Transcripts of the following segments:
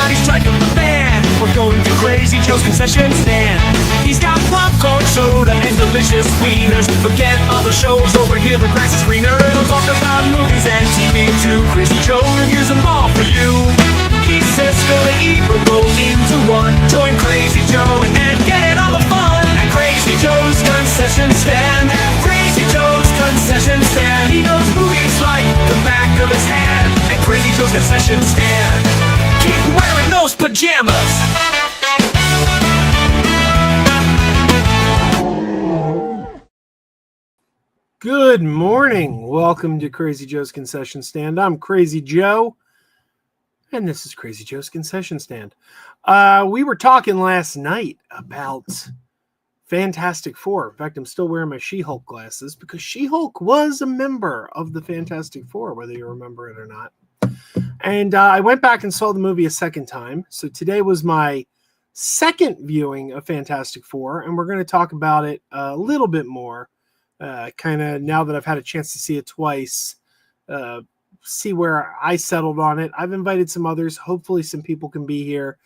He's striking the fan. We're going to Crazy Joe's concession stand. He's got popcorn, soda, and delicious wieners. Forget other shows, over here the grass is greener. He'll talk about movies and TV too. Crazy Joe reviews them all for you. He says fill the evil roll into one. Join Crazy Joe and get all the fun at Crazy Joe's concession stand. Crazy Joe's concession stand. He knows movies like the back of his hand. At Crazy Joe's concession stand. Keep wearing those pajamas. Good morning. Welcome to Crazy Joe's Concession Stand. I'm Crazy Joe, and this is Crazy Joe's Concession Stand. We were talking last night about Fantastic Four. In fact, I'm still wearing my She-Hulk glasses because She-Hulk was a member of the Fantastic Four, whether you remember it or not. And I went back and saw the movie a second time. So today was my second viewing of Fantastic Four, and we're going to talk about it a little bit more. Kind of now that I've had a chance to see it twice, see where I settled on it. I've invited some others. Hopefully some people can be here.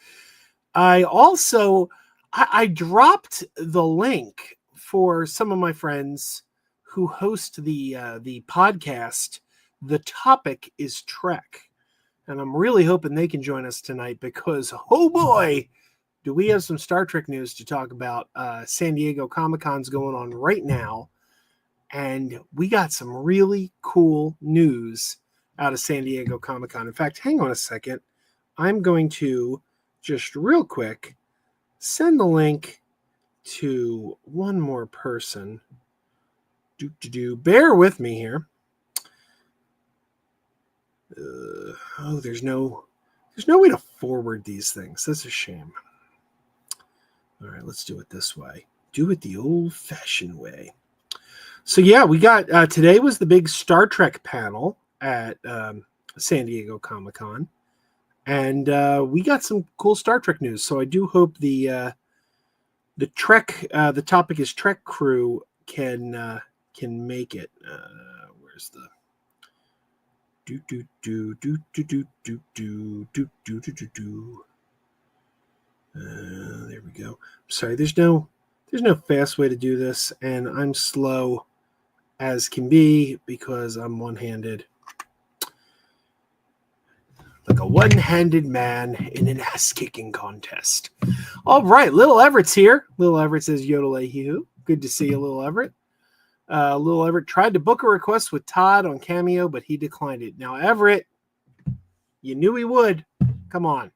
I also, I dropped the link for some of my friends who host the podcast. The topic is Trek. And I'm really hoping they can join us tonight because, oh boy, do we have some Star Trek news to talk about. San Diego Comic-Con's going on right now. And we got some really cool news out of San Diego Comic-Con. In fact, hang on a second. I'm going to just real quick send the link to one more person. Bear with me here. There's no way to forward these things. That's a shame. All right, let's do it this way. Do it the old-fashioned way. So yeah, we got today was the big Star Trek panel at San Diego Comic-Con, and we got some cool Star Trek news. So I do hope the Trek the topic is Trek crew can make it. Where's the there we go. Sorry, there's no fast way to do this, and I'm slow as can be because I'm one-handed. Like a one-handed man in an ass-kicking contest. All right, Little Everett's here. Little Everett says, Yodel-a-hee-hoo. Good to see you, Little Everett. Little Everett tried to book a request with Todd on Cameo, but he declined it. Now, Everett, you knew he would. Come on,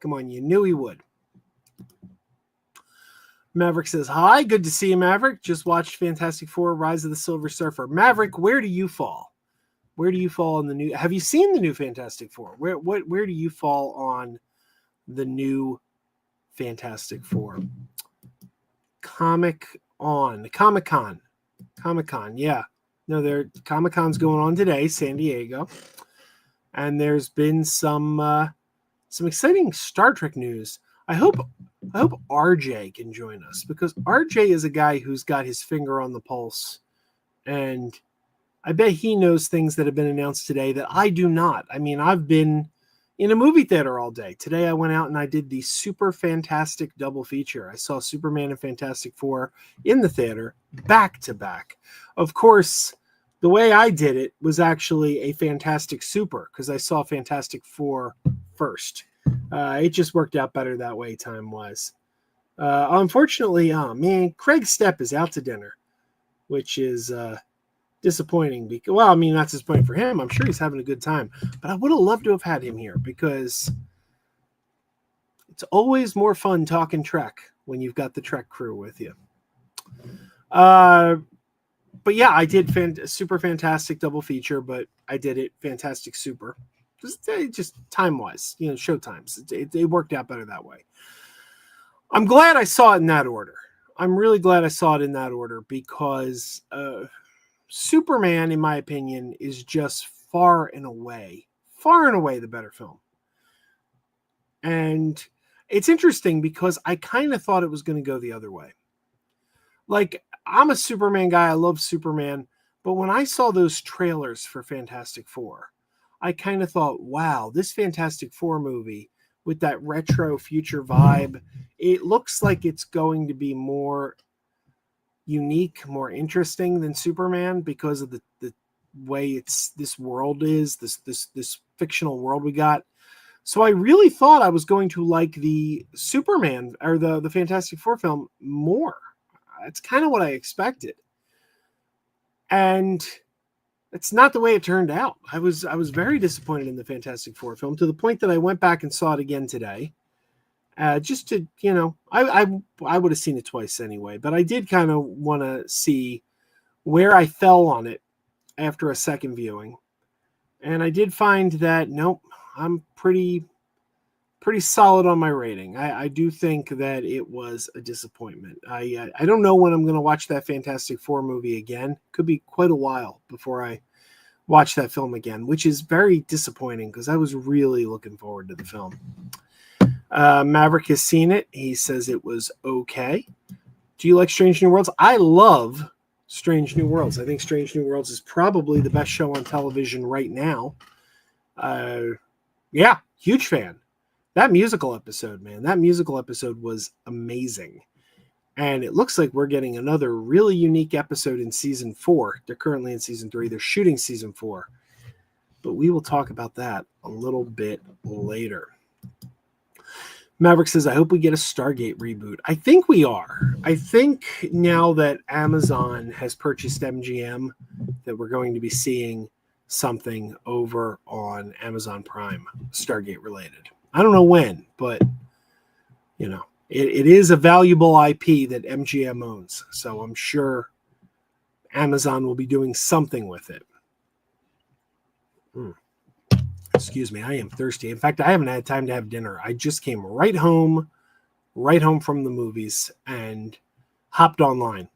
you knew he would. Maverick says, hi, good to see you, Maverick. Just watched Fantastic Four, Rise of the Silver Surfer. Maverick, where do you fall? Where do you fall in the new? Have you seen the new Fantastic Four? Where do you fall on the new Fantastic Four? Comic-Con. Yeah. No, Comic-Con's going on today, San Diego. And there's been some exciting Star Trek news. I hope RJ can join us because RJ is a guy who's got his finger on the pulse, and I bet he knows things that have been announced today that I do not. I mean, I've been in a movie theater all day. Today I went out and I did the Super Fantastic double feature. I saw Superman and Fantastic Four in the theater back to back. Of course, the way I did it was actually a Fantastic Super because I saw Fantastic Four first. It just worked out better that way time-wise. Unfortunately, Craig Stepp is out to dinner, which is disappointing. Because, well, I mean, that's disappointing for him. I'm sure he's having a good time. But I would have loved to have had him here because it's always more fun talking Trek when you've got the Trek crew with you. But yeah, I did Super Fantastic double feature, but I did it Fantastic Super. Just time-wise, show times. It worked out better that way. I'm glad I saw it in that order. I'm really glad I saw it in that order because Superman, in my opinion, is just far and away the better film. And it's interesting because I kind of thought it was going to go the other way. Like, I'm a Superman guy. I love Superman. But when I saw those trailers for Fantastic Four, I kind of thought, wow, this Fantastic Four movie with that retro future vibe. It looks like it's going to be more unique, more interesting than Superman because of the way this world is, this fictional world we got. So I really thought I was going to like the Superman or the Fantastic Four film more. That's kind of what I expected. And it's not the way it turned out. I was very disappointed in the Fantastic Four film, to the point that I went back and saw it again today. Just to, I would have seen it twice anyway, but I did kind of want to see where I fell on it after a second viewing. And I did find that, nope, I'm pretty solid on my rating. I do think that it was a disappointment. I don't know when I'm going to watch that Fantastic Four movie again. Could be quite a while before I watch that film again, which is very disappointing because I was really looking forward to the film. Maverick has seen it. He says it was okay. Do you like Strange New Worlds? I love Strange New Worlds. I think Strange New Worlds is probably the best show on television right now. Yeah, huge fan. That musical episode, man, that musical episode was amazing. And it looks like we're getting another really unique episode in season 4. They're currently in season 3. They're shooting season 4. But we will talk about that a little bit later. Maverick says, I hope we get a Stargate reboot. I think we are. I think now that Amazon has purchased MGM, that we're going to be seeing something over on Amazon Prime, Stargate related. I don't know when, but, it is a valuable IP that MGM owns. So I'm sure Amazon will be doing something with it. Excuse me, I am thirsty. In fact, I haven't had time to have dinner. I just came right home from the movies and hopped online.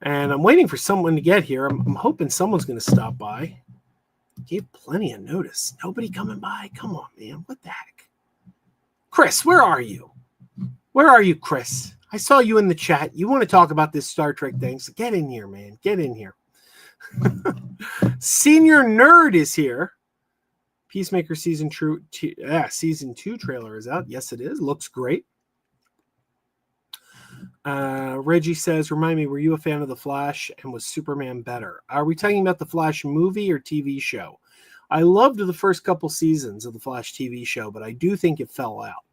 And I'm waiting for someone to get here. I'm hoping someone's going to stop by. Gave plenty of notice. Nobody coming by. Come on, man. What the heck? Chris, where are you? Where are you, Chris? I saw you in the chat. You want to talk about this Star Trek thing. So get in here, man. Get in here. Senior Nerd is here. Peacemaker season 2 trailer is out. Yes, it is. Looks great. Reggie says, remind me, were you a fan of The Flash, and was Superman better? Are we talking about The Flash movie or TV show? I loved the first couple seasons of The Flash TV show, but I do think it fell out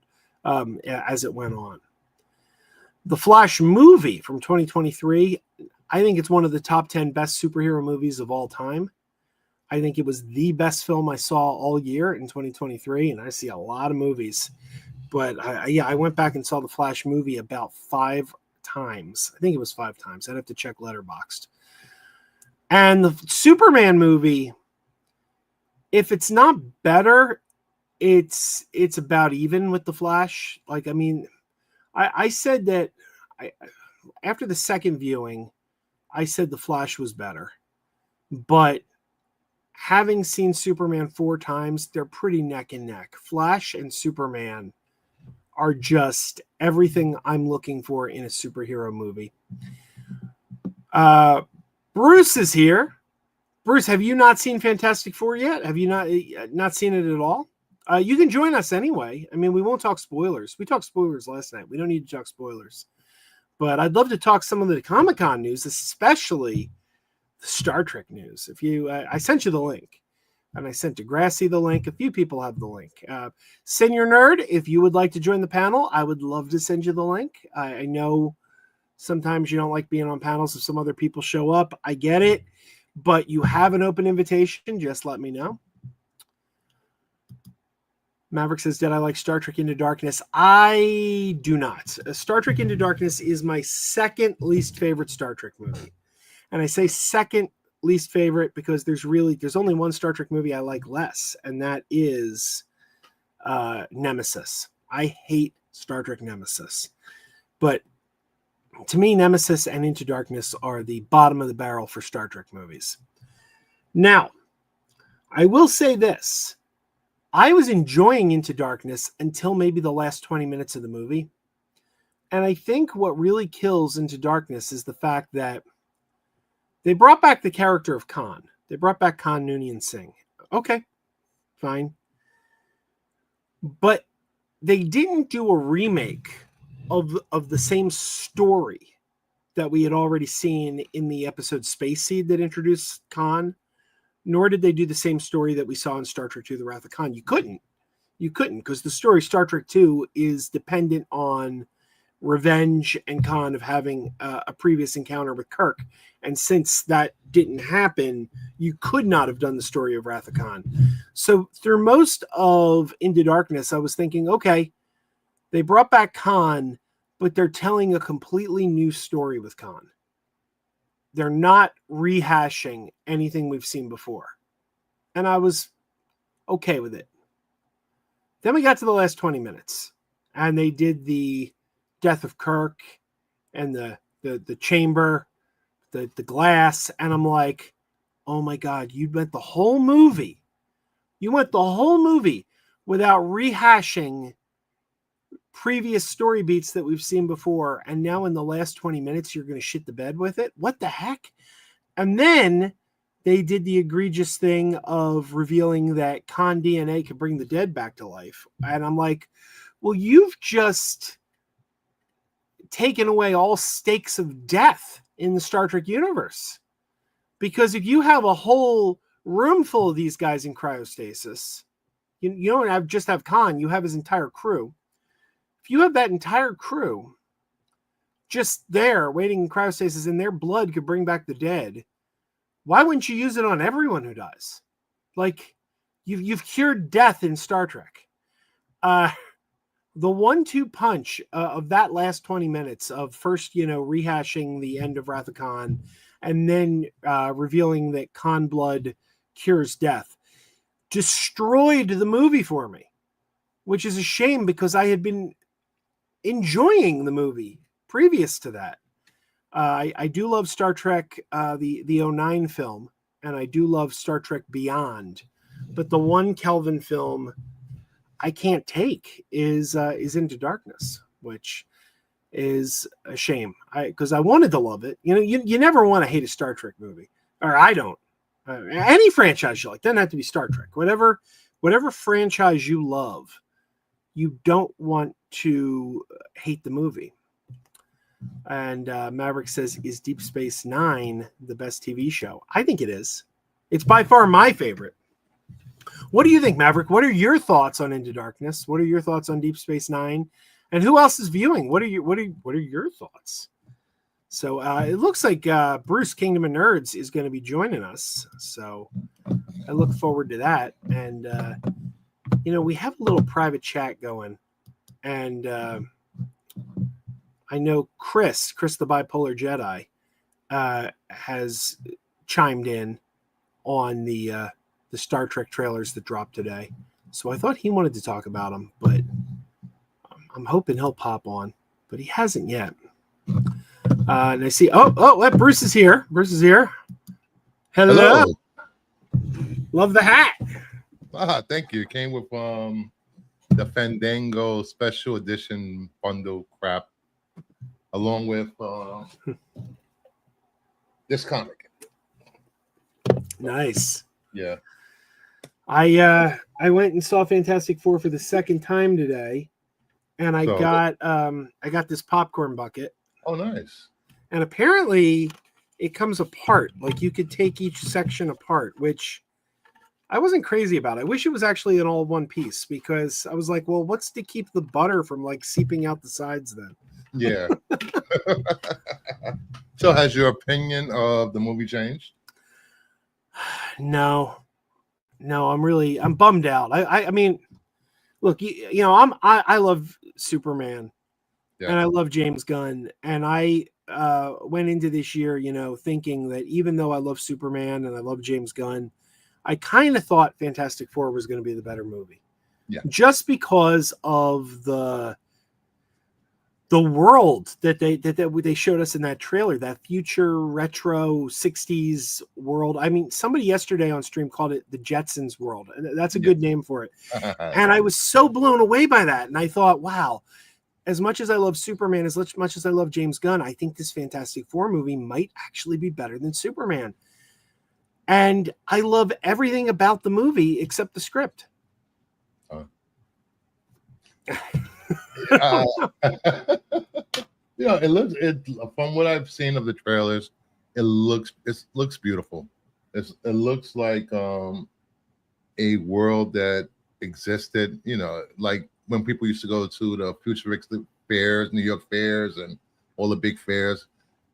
as it went on. The Flash movie from 2023, I think it's one of the top 10 best superhero movies of all time. I think it was the best film I saw all year in 2023, and I see a lot of movies. But I went back and saw the Flash movie about 5 times. I think it was 5 times. I'd have to check Letterboxd. And the Superman movie, if it's not better, it's about even with the Flash. Like, I mean, I said that after the second viewing, I said the Flash was better. But having seen Superman 4 times, they're pretty neck and neck. Flash and Superman are just everything I'm looking for in a superhero movie. Bruce is here. Bruce, have you not seen Fantastic Four yet? Have you not seen it at all? You can join us anyway. I mean, we won't talk spoilers. We talked spoilers last night. We don't need to talk spoilers. But I'd love to talk some of the Comic-Con news, especially the Star Trek news. If you, I sent you the link, and I sent Degrassi the link. A few people have the link. Senior Nerd, if you would like to join the panel, I would love to send you the link. I know sometimes you don't like being on panels if some other people show up. I get it, but you have an open invitation. Just let me know. Maverick says, did I like Star Trek Into Darkness? I do not. Star Trek Into Darkness is my second least favorite Star Trek movie. And I say second least favorite because there's only one Star Trek movie I like less, and that is Nemesis. I hate Star Trek Nemesis. But to me, Nemesis and Into Darkness are the bottom of the barrel for Star Trek movies. Now, I will say this. I was enjoying Into Darkness until maybe the last 20 minutes of the movie. And I think what really kills Into Darkness is the fact that they brought back the character of Khan. They brought back Khan Noonien Singh. Okay, fine. But they didn't do a remake of the same story that we had already seen in the episode Space Seed that introduced Khan, nor did they do the same story that we saw in Star Trek II: The Wrath of Khan. You couldn't, because the story Star Trek II is dependent on revenge and Khan of having a previous encounter with Kirk. And since that didn't happen, you could not have done the story of Wrath of Khan. So through most of Into Darkness, I was thinking, okay, they brought back Khan, but they're telling a completely new story with Khan. They're not rehashing anything we've seen before. And I was okay with it. Then we got to the last 20 minutes, and they did the death of Kirk and the chamber, the glass, and I'm like, oh my God, you went the whole movie. You went the whole movie without rehashing previous story beats that we've seen before, and now in the last 20 minutes you're going to shit the bed with it? What the heck? And then they did the egregious thing of revealing that Khan DNA could bring the dead back to life. And I'm like, well, you've just taken away all stakes of death in the Star Trek universe. Because if you have a whole room full of these guys in cryostasis, you don't just have Khan, you have his entire crew. If you have that entire crew just there waiting in cryostasis and their blood could bring back the dead, why wouldn't you use it on everyone who dies? Like, you've cured death in Star Trek. The 1-2 punch of that last 20 minutes of first, rehashing the end of Wrath of Khan and then revealing that Khan blood cures death destroyed the movie for me, which is a shame because I had been enjoying the movie previous to that. I do love Star Trek, the 09 film, and I do love Star Trek Beyond, but the one Kelvin film I can't take is Into Darkness, which is a shame. Because I wanted to love it. You never want to hate a Star Trek movie, or I don't. Any franchise you like, doesn't have to be Star Trek. Whatever franchise you love, you don't want to hate the movie. And Maverick says, is Deep Space Nine the best TV show? I think it is. It's by far my favorite. What do you think, Maverick? What are your thoughts on Into Darkness? What are your thoughts on Deep Space Nine? And who else is viewing? What are your thoughts? So it looks like Bruce, Kingdom of Nerds, is going to be joining us. So I look forward to that. And we have a little private chat going, and I know Chris the Bipolar Jedi, has chimed in on the Star Trek trailers that dropped today. So I thought he wanted to talk about them, but I'm hoping he'll pop on, but he hasn't yet. And I see, Bruce is here. Hello. Love the hat. Thank you. It came with the Fandango special edition bundle crap, along with this comic. Nice. Yeah. I went and saw Fantastic Four for the second time today, and I got this popcorn bucket. Oh, nice. And apparently it comes apart. Like, you could take each section apart, which I wasn't crazy about. I wish it was actually in all one piece, because I was like, well, what's to keep the butter from like seeping out the sides then? Yeah. So has your opinion of the movie changed? No, I'm bummed out. I mean, look, I love Superman, and I love James Gunn, and I went into this year, thinking that even though I love Superman and I love James Gunn, I kind of thought Fantastic Four was going to be the better movie. Yeah. Just because of the world that they showed us in that trailer, that future retro 60s world. I mean, somebody yesterday on stream called it the Jetsons world, and that's a good name for it. And I was so blown away by that. And I thought, wow, as much as I love Superman, as much as I love James Gunn, I think this Fantastic Four movie might actually be better than Superman. And I love everything about the movie except the script. uh, it from what I've seen of the trailers, it looks beautiful. It looks like a world that existed, like when people used to go to the futuristic fairs, New York fairs, and all the big fairs.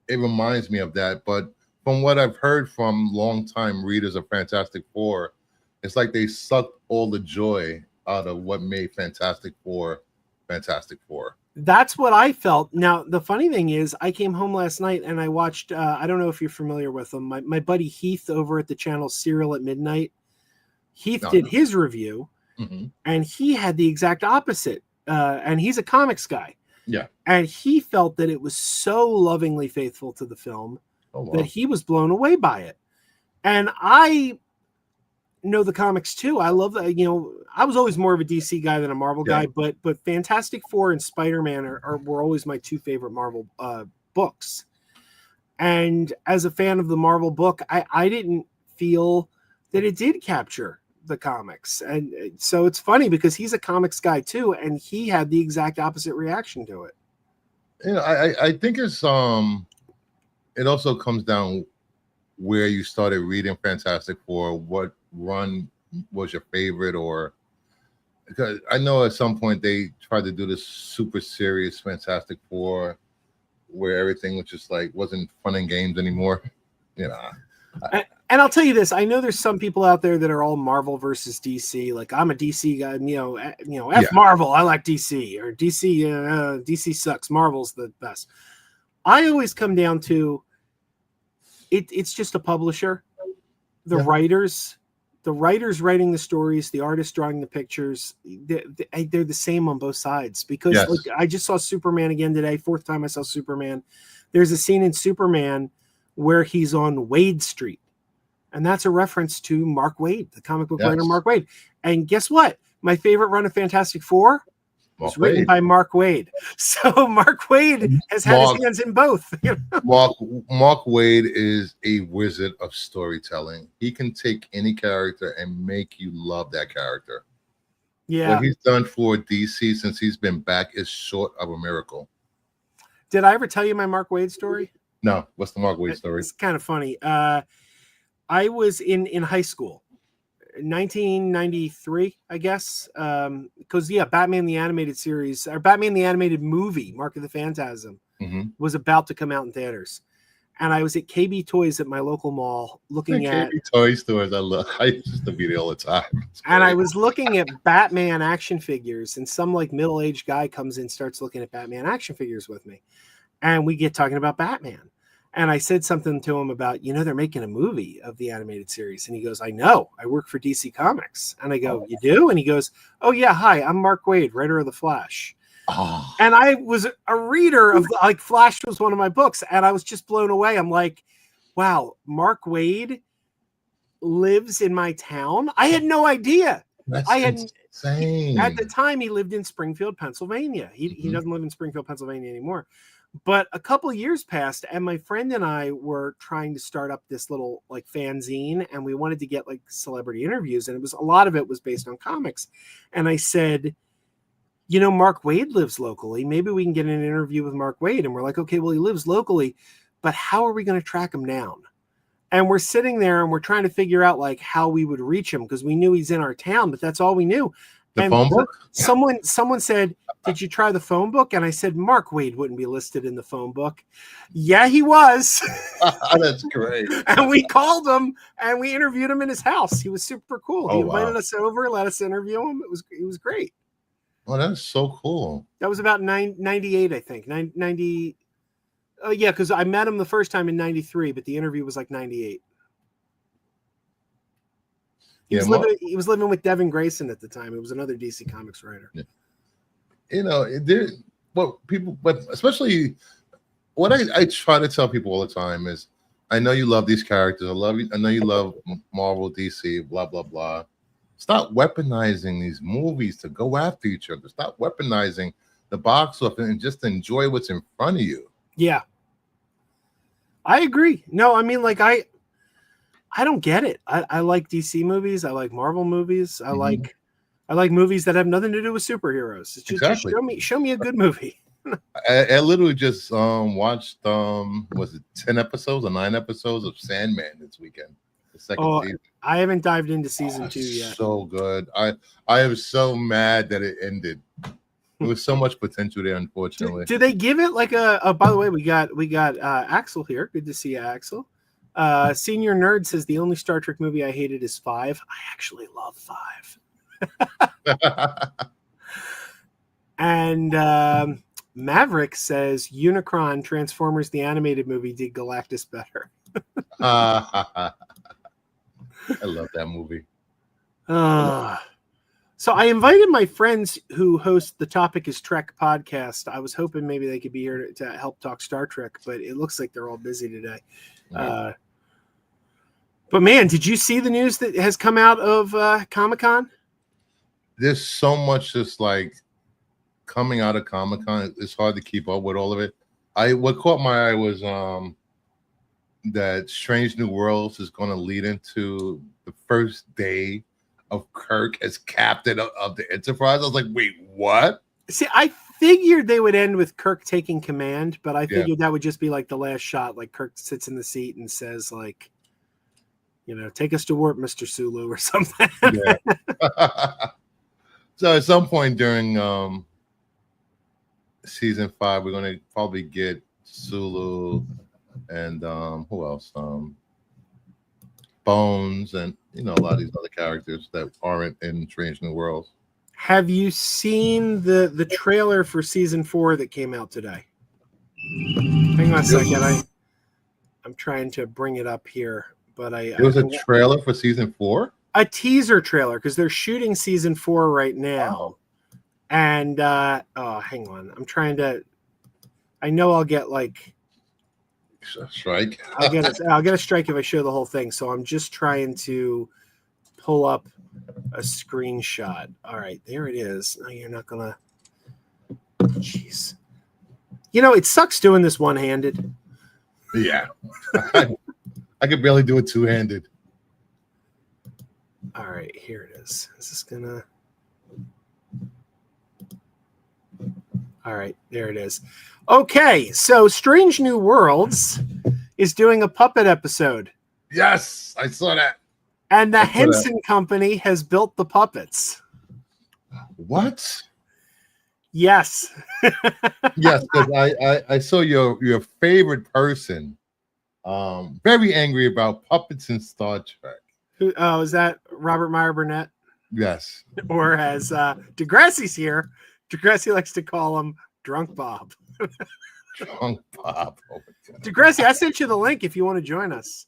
It reminds me of that. But from what I've heard from longtime readers of Fantastic Four, it's like they sucked all the joy out of what made Fantastic Four Fantastic Four. That's what I felt. Now, the funny thing is, I came home last night and I watched, I don't know if you're familiar with them, my buddy Heath over at the channel Serial at Midnight. Heath did his review, and he had the exact opposite. And he's a comics guy. Yeah. And he felt that it was so lovingly faithful to the film that he was blown away by it. And I know the comics too. I love that. I was always more of a DC guy than a Marvel guy, but Fantastic Four and Spider-Man were always my two favorite Marvel books. And as a fan of the Marvel book, I didn't feel that it did capture the comics. And so it's funny because he's a comics guy too, and he had the exact opposite reaction to it. I think it's it also comes down where you started reading Fantastic Four, what run was your favorite, or because I know at some point they tried to do this super serious Fantastic Four where everything was just like wasn't fun and games anymore. And I'll tell you this, I know there's some people out there that are all Marvel versus DC. Like I'm a DC guy, F Marvel, I like DC, or DC sucks, Marvel's the best. I always come down to it's just a publisher, the writers writing the stories, the artists drawing the pictures. They're the same on both sides because I just saw Superman again today. Fourth time I saw Superman. There's a scene in Superman where he's on Wade Street. And that's a reference to Mark Waid, the comic book writer Mark Waid. And guess what? My favorite run of Fantastic Four was written by Mark Waid. So Mark Waid has had his hands in both. Mark Waid is a wizard of storytelling. He can take any character and make you love that character. Yeah. What he's done for DC since he's been back is short of a miracle. Did I ever tell you my Mark Waid story? No. What's the Mark Waid story? It's kind of funny. I was in high school, 1993, I guess, because Batman the Animated Series, or Batman the Animated Movie, Mark of the Phantasm, was about to come out in theaters, and I was at KB Toys at my local mall looking at KB Toy stores. I used to be there all the time, and I was looking at Batman action figures, and some like middle-aged guy comes in, starts looking at Batman action figures with me, and we get talking about Batman. And I said something to him about, they're making a movie of the animated series. And he goes, I know, I work for DC Comics. And I go, you do? And he goes, oh yeah, hi, I'm Mark Waid, writer of The Flash. Oh. And I was a reader of, Flash was one of my books. And I was just blown away. I'm like, wow, Mark Waid lives in my town? I had no idea. That's insane. At the time, he lived in Springfield, Pennsylvania. He doesn't live in Springfield, Pennsylvania anymore. But a couple of years passed, and my friend and I were trying to start up this little fanzine, and we wanted to get celebrity interviews, and a lot of it was based on comics. And I said, Mark Waid lives locally. Maybe we can get an interview with Mark Waid. And we're like, okay, well, he lives locally, but how are we going to track him down? And we're sitting there and we're trying to figure out how we would reach him because we knew he's in our town, but that's all we knew. The phone book? Someone said, did you try the phone book? And I said, Mark Waid wouldn't be listed in the phone book. Yeah, he was. That's great. And we called him and we interviewed him in his house. He was super cool. He invited us over, let us interview him. It was great. Oh, that's so cool. That was about 98, I think. 90. Oh, yeah, because I met him the first time in 93, but the interview was 98. He was living with Devin Grayson at the time. It was another DC Comics writer. Yeah. But especially what I try to tell people all the time is, I know you love these characters. I know you love Marvel, DC, blah, blah, blah. Stop weaponizing these movies to go after each other. Stop weaponizing the box office and just enjoy what's in front of you. Yeah. I agree. No, I mean, I don't get it. I like DC movies. I like Marvel movies. I like I like movies that have nothing to do with superheroes. It's just Exactly. show me a good movie. I literally just watched was it 10 episodes or 9 episodes of Sandman this weekend, the second Oh, season. I haven't dived into season 2 It's yet. so good. I am so mad that it ended. There was so much potential there, unfortunately. Do they give it like a by the way, we got Axel here. Good to see you, Axel. Senior Nerd says the only Star Trek movie I hated is 5. I actually love 5. And Maverick says Unicron Transformers the animated movie did Galactus better. I love that movie. So I invited my friends who host the Topic is Trek podcast. I was hoping maybe they could be here to help talk Star Trek, but it looks like they're all busy today. Yeah. But man, did you see the news that has come out of Comic-Con? There's so much just like coming out of Comic-Con. It's hard to keep up with all of it. What caught my eye was that Strange New Worlds is going to lead into the first day of Kirk as captain of the Enterprise. I was like, wait, what? See, I figured they would end with Kirk taking command, but I figured that would just be like the last shot. Like Kirk sits in the seat and says, like, take us to warp, Mr. Sulu, or something. Yeah. So at some point during season 5, we're going to probably get Sulu and who else? Bones and a lot of these other characters that aren't in Strange New Worlds. Have you seen the trailer for season 4 that came out today? Hang on a second. I'm trying to bring it up here, but There was a trailer for season 4? A teaser trailer, because they're shooting season 4 right now. Oh. And hang on. I know I'll get like strike. I'll get a strike if I show the whole thing. So I'm just trying to pull up a screenshot. All right, there it is. No, you're not gonna. Jeez. It sucks doing this one-handed. Yeah. I could barely do it two-handed. All right, here it is. Is this gonna? All right, there it is. Okay, so Strange New Worlds is doing a puppet episode. Yes, I saw that. And the Henson Company has built the puppets. What? Yes. Yes, because I saw your favorite person very angry about puppets in Star Trek. Is that Robert Meyer Burnett? Yes. Or as Degrassi's here, Degrassi likes to call him Drunk Bob. Drunk Bob. Oh my God. Degrassi, I sent you the link if you want to join us.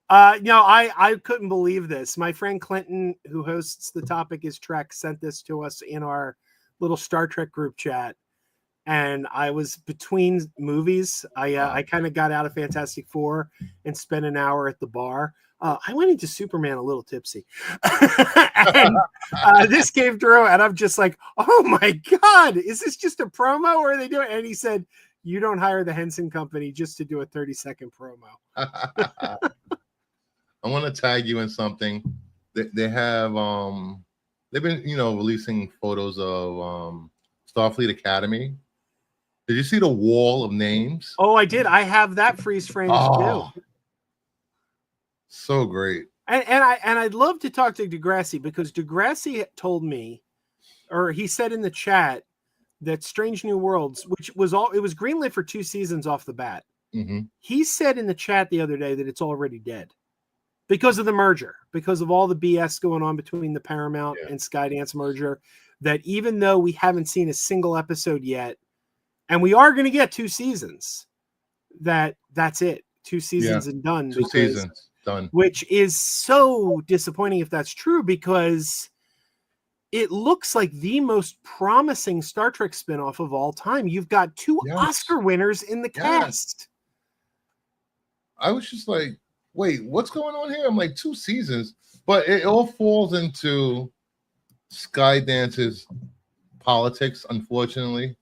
I couldn't believe this. My friend Clinton, who hosts the Topic is Trek, sent this to us in our little Star Trek group chat. And I was between movies. I kind of got out of Fantastic Four and spent an hour at the bar. I went into Superman a little tipsy. And this came through, and I'm just like, oh my God, is this just a promo or are they doing? And he said, you don't hire the Henson Company just to do a 30-second promo. I want to tag you in something. They have they've been releasing photos of Starfleet Academy. Did you see the wall of names? Oh, I did. I have that freeze frames too. So great. And I'd love to talk to Degrassi, because Degrassi told me, or he said in the chat, that Strange New Worlds, which was it was greenlit for 2 seasons off the bat. Mm-hmm. He said in the chat the other day that it's already dead because of the merger, because of all the BS going on between the Paramount and Skydance merger, that even though we haven't seen a single episode yet, and we are going to get 2 seasons, that's it. 2 seasons and done. 2 seasons done. Which is so disappointing if that's true, because it looks like the most promising Star Trek spinoff of all time. You've got 2 Oscar winners in the cast. I was just like, wait, what's going on here? I'm like, 2 seasons, but it all falls into Skydance's politics, unfortunately.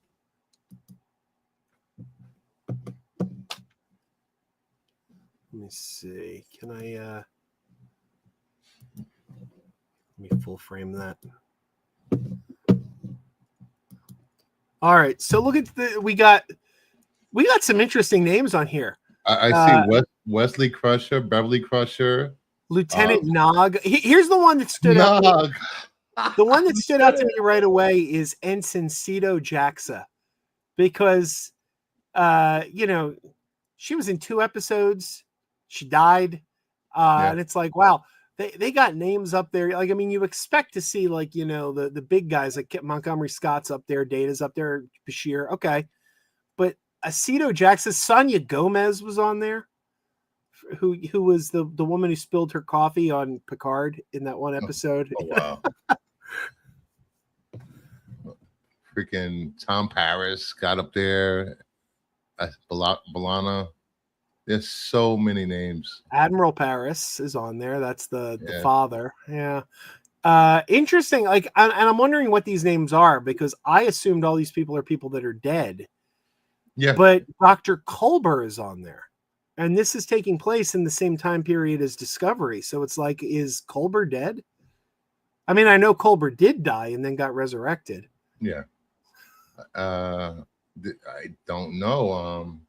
Let me see. Can I let me full frame that? All right, so look at we got some interesting names on here. I see Wesley Crusher, Beverly Crusher, Lieutenant Nog. Here's the one that stood out. Nog. The one that stood out to me right away is Ensign Cito Jaxa, because she was in 2 episodes. She died. And it's like, wow, they got names up there. Like, I mean, you expect to see like, the big guys like Montgomery Scott's up there, Data's up there, Bashir. Okay. But Cito Jaxa, Sonia Gomez was on there, who was the woman who spilled her coffee on Picard in that one episode. Oh wow. Freaking Tom Paris got up there. Balana. There's so many names. Admiral Paris is on there. That's the father. Yeah. Interesting. Like, and I'm wondering what these names are, because I assumed all these people are people that are dead. Yeah. But Dr. Culber is on there. And this is taking place in the same time period as Discovery. So it's like, is Culber dead? I mean, I know Culber did die and then got resurrected. Yeah. I don't know.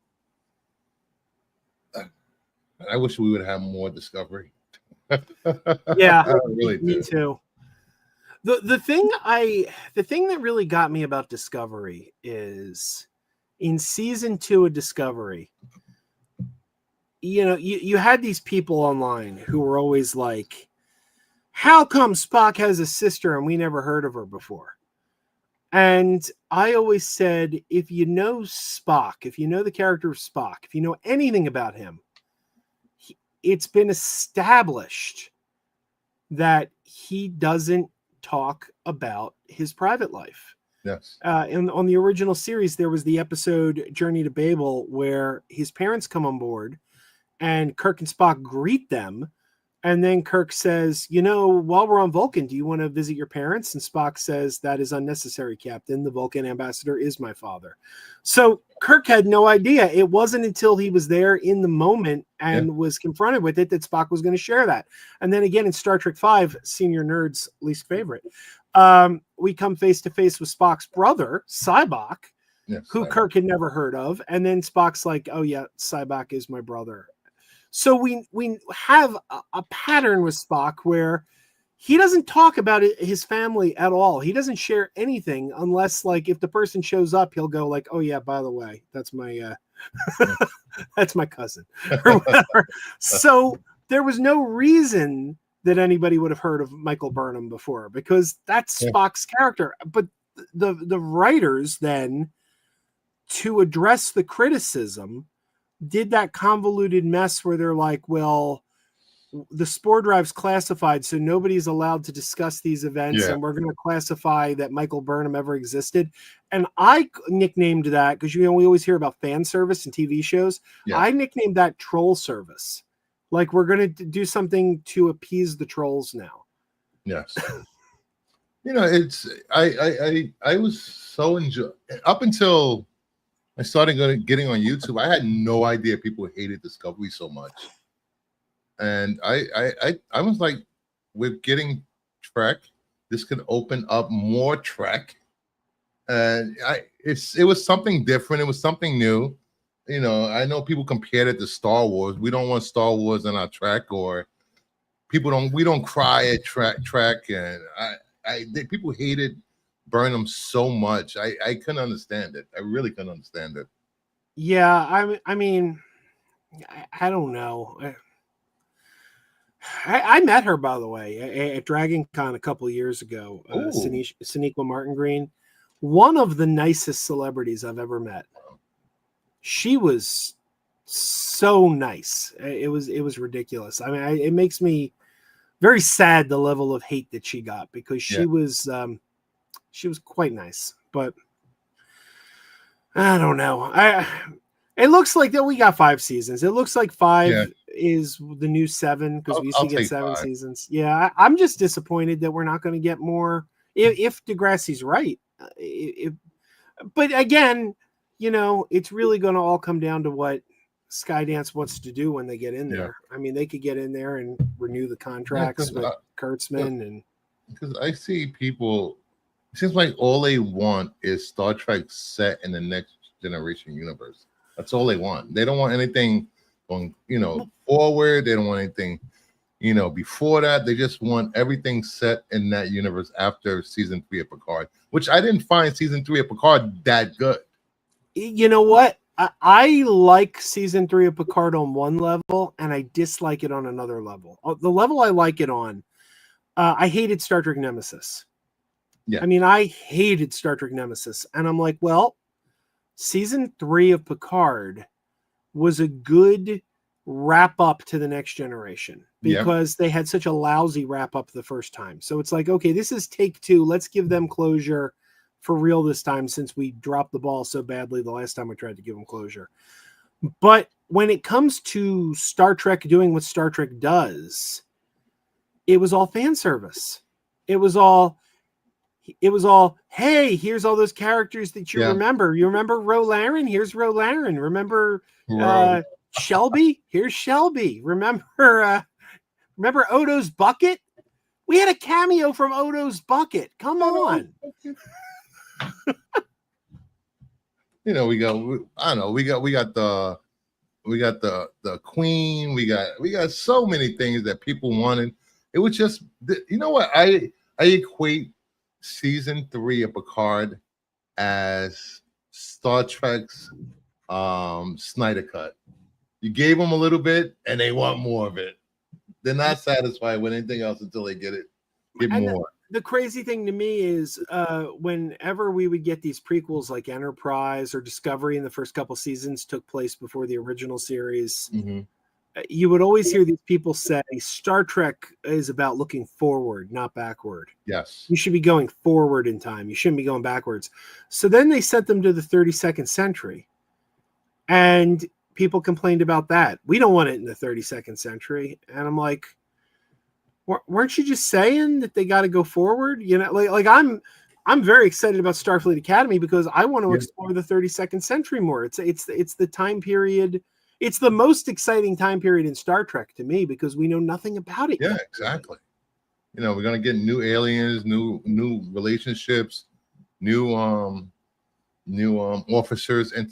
I wish we would have more Discovery. Yeah, really me too. The thing that really got me about Discovery is in season 2 of Discovery, you had these people online who were always like, how come Spock has a sister and we never heard of her before? And I always said, if you know Spock, if you know the character of Spock, if you know anything about him, it's been established that he doesn't talk about his private life. Yes. And on the original series, there was the episode Journey to Babel where his parents come on board and Kirk and Spock greet them. And then Kirk says, while we're on Vulcan, do you want to visit your parents? And Spock says, that is unnecessary, Captain. The Vulcan ambassador is my father. So Kirk had no idea. It wasn't until he was there in the moment and was confronted with it that Spock was going to share that. And then again in Star Trek V, Senior Nerd's least favorite, we come face to face with Spock's brother, Sybok, who Kirk had never heard of. And then Spock's like, oh yeah, Sybok is my brother. So we have a pattern with Spock where he doesn't talk about his family at all. He doesn't share anything unless, like, if the person shows up, he'll go like, "Oh yeah, by the way, that's my that's my cousin," or whatever. So there was no reason that anybody would have heard of Michael Burnham before, because that's Spock's character. But the writers then, to address the criticism, did that convoluted mess where they're like, well, the spore drive's classified, so nobody's allowed to discuss these events, and we're going to classify that Michael Burnham ever existed. And I nicknamed that, because we always hear about fan service and TV shows. I nicknamed that troll service. Like, we're going to do something to appease the trolls now. Yes. It's I was so up until I started getting on YouTube. I had no idea people hated Discovery so much, and I was like, with getting Trek, this could open up more Trek, and it was something different. It was something new. I know people compared it to Star Wars. We don't want Star Wars in our Trek, or we don't cry at Trek, and people hated Burnham so much. I couldn't understand it. I really couldn't understand it. Yeah, I mean, I don't know. I met her, by the way, at Dragon Con a couple of years ago. Sonequa Martin Green, one of the nicest celebrities I've ever met. She was so nice. It was ridiculous. I mean, it makes me very sad, the level of hate that she got, because she was quite nice. But I don't know. It looks like that we got 5 seasons. It looks like 5 is the new 7, because we used to get 7 seasons. Yeah, I'm just disappointed that we're not going to get more. If Degrassi's right, but again, it's really going to all come down to what Skydance wants to do when they get in there. I mean, they could get in there and renew the contracts with Kurtzman, and because I see people It seems like all they want is Star Trek set in the Next Generation universe. That's all they want. They don't want anything going, forward. They don't want anything, before that. They just want everything set in that universe after season 3 of Picard, which I didn't find season 3 of Picard that good. You know what? I like season 3 of Picard on one level, and I dislike it on another level. The level I like it on, I hated Star Trek Nemesis. Yeah. I mean, I hated Star Trek Nemesis. And I'm like, well, season 3 of Picard was a good wrap up to the Next Generation because they had such a lousy wrap up the first time. So it's like, okay, this is take 2. Let's give them closure for real this time, since we dropped the ball so badly the last time we tried to give them closure. But when it comes to Star Trek doing what Star Trek does, it was all fan service. It was all, hey, here's all those characters that you remember. You remember Ro Laren? Here's Ro Laren. Remember Shelby? Here's Shelby. Remember Odo's Bucket? We had a cameo from Odo's Bucket. Come on. We got the Queen. We got so many things that people wanted. It was just, what I equate season 3 of Picard as Star Trek's Snyder Cut. You gave them a little bit and they want more of it. They're not satisfied with anything else until they get more. The crazy thing to me is whenever we would get these prequels like Enterprise or Discovery in the first couple seasons took place before the original series, you would always hear these people say Star Trek is about looking forward, not backward. Yes. You should be going forward in time. You shouldn't be going backwards. So then they sent them to the 32nd century. And people complained about that. We don't want it in the 32nd century. And I'm like, weren't you just saying that they got to go forward? Like I'm very excited about Starfleet Academy because I want to explore the 32nd century more. It's the time period. It's the most exciting time period in Star Trek to me because we know nothing about it. Yeah, exactly. We're gonna get new aliens, new relationships, new officers and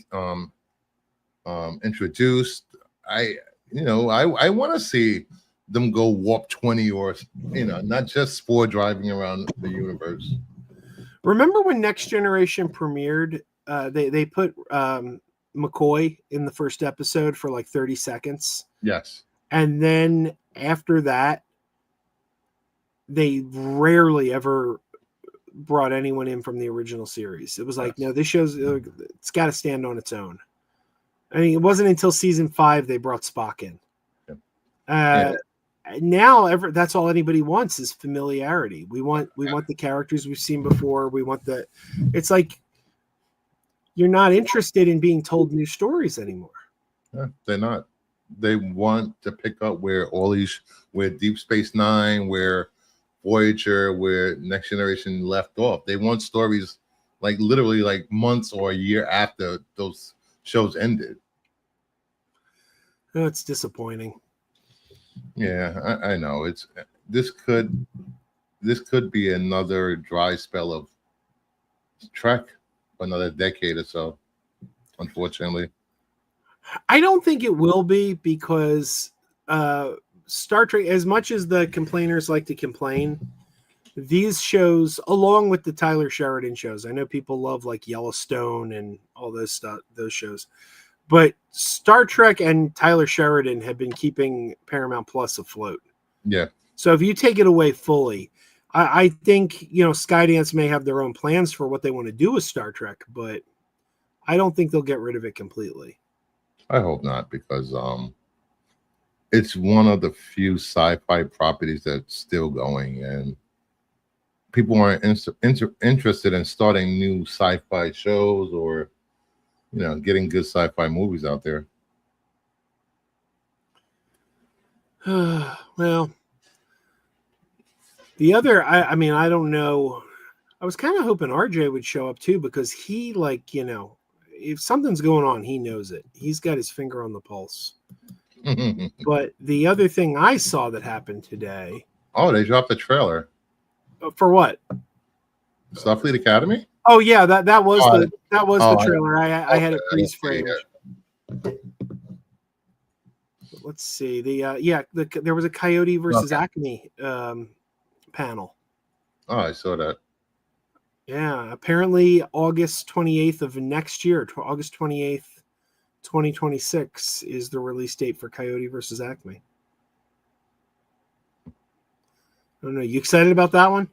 introduced. I want to see them go warp 20 or not just spore driving around the universe. Remember when Next Generation premiered? They put McCoy in the first episode for like 30 seconds. Yes. And then after that, they rarely ever brought anyone in from the original series. It was like, no, this show's it's got to stand on its own. I mean, it wasn't until season 5 they brought Spock in. Now that's all anybody wants is familiarity. We want the characters we've seen before. We want it's like you're not interested in being told new stories anymore. Yeah, they're not. They want to pick up where Deep Space Nine, where Voyager, where Next Generation left off. They want stories like literally like months or a year after those shows ended. Oh, it's disappointing. Yeah, I know. This could be another dry spell of Trek, another decade or so, unfortunately. I don't think it will be because Star Trek, as much as the complainers like to complain, these shows, along with the Tyler Sheridan shows, I know people love like Yellowstone and all those shows, but Star Trek and Tyler Sheridan have been keeping Paramount Plus afloat. Yeah. So if you take it away fully, I think, Skydance may have their own plans for what they want to do with Star Trek, but I don't think they'll get rid of it completely. I hope not, because it's one of the few sci-fi properties that's still going, and people aren't interested in starting new sci-fi shows or getting good sci-fi movies out there. Well, the other, I mean, I don't know. I was kind of hoping RJ would show up too, because he, if something's going on, he knows it. He's got his finger on the pulse. But the other thing I saw that happened today. Oh, they dropped the trailer. For what? Starfleet Academy. Oh yeah, that was Oh, the trailer. I had it okay, freeze I didn't framed. see it Let's see there was a Coyote versus Acme panel. Oh, I saw that. Yeah, apparently August 28th of next year, August 28th, 2026 is the release date for Coyote versus Acme. I don't know. You excited about that one?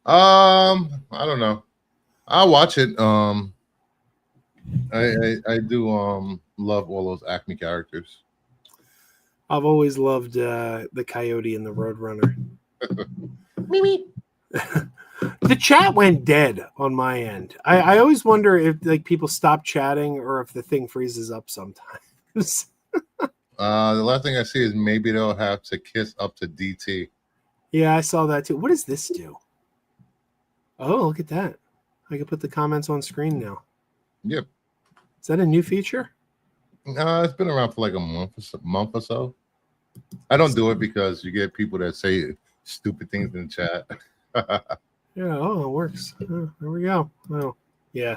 I don't know. I'll watch it. I do love all those Acme characters. I've always loved the Coyote and the Roadrunner. Mimi. The chat went dead on my end. I always wonder if like people stop chatting or if the thing freezes up sometimes. The last thing I see is maybe they'll have to kiss up to DT. Yeah, I saw that too. What does this do? Oh, look at that. I can put the comments on screen now. Yep. Is that a new feature? It's been around for like a month or so. I don't do it because you get people that say stupid things in the chat. Yeah, it works. Oh, there we go. Oh, yeah.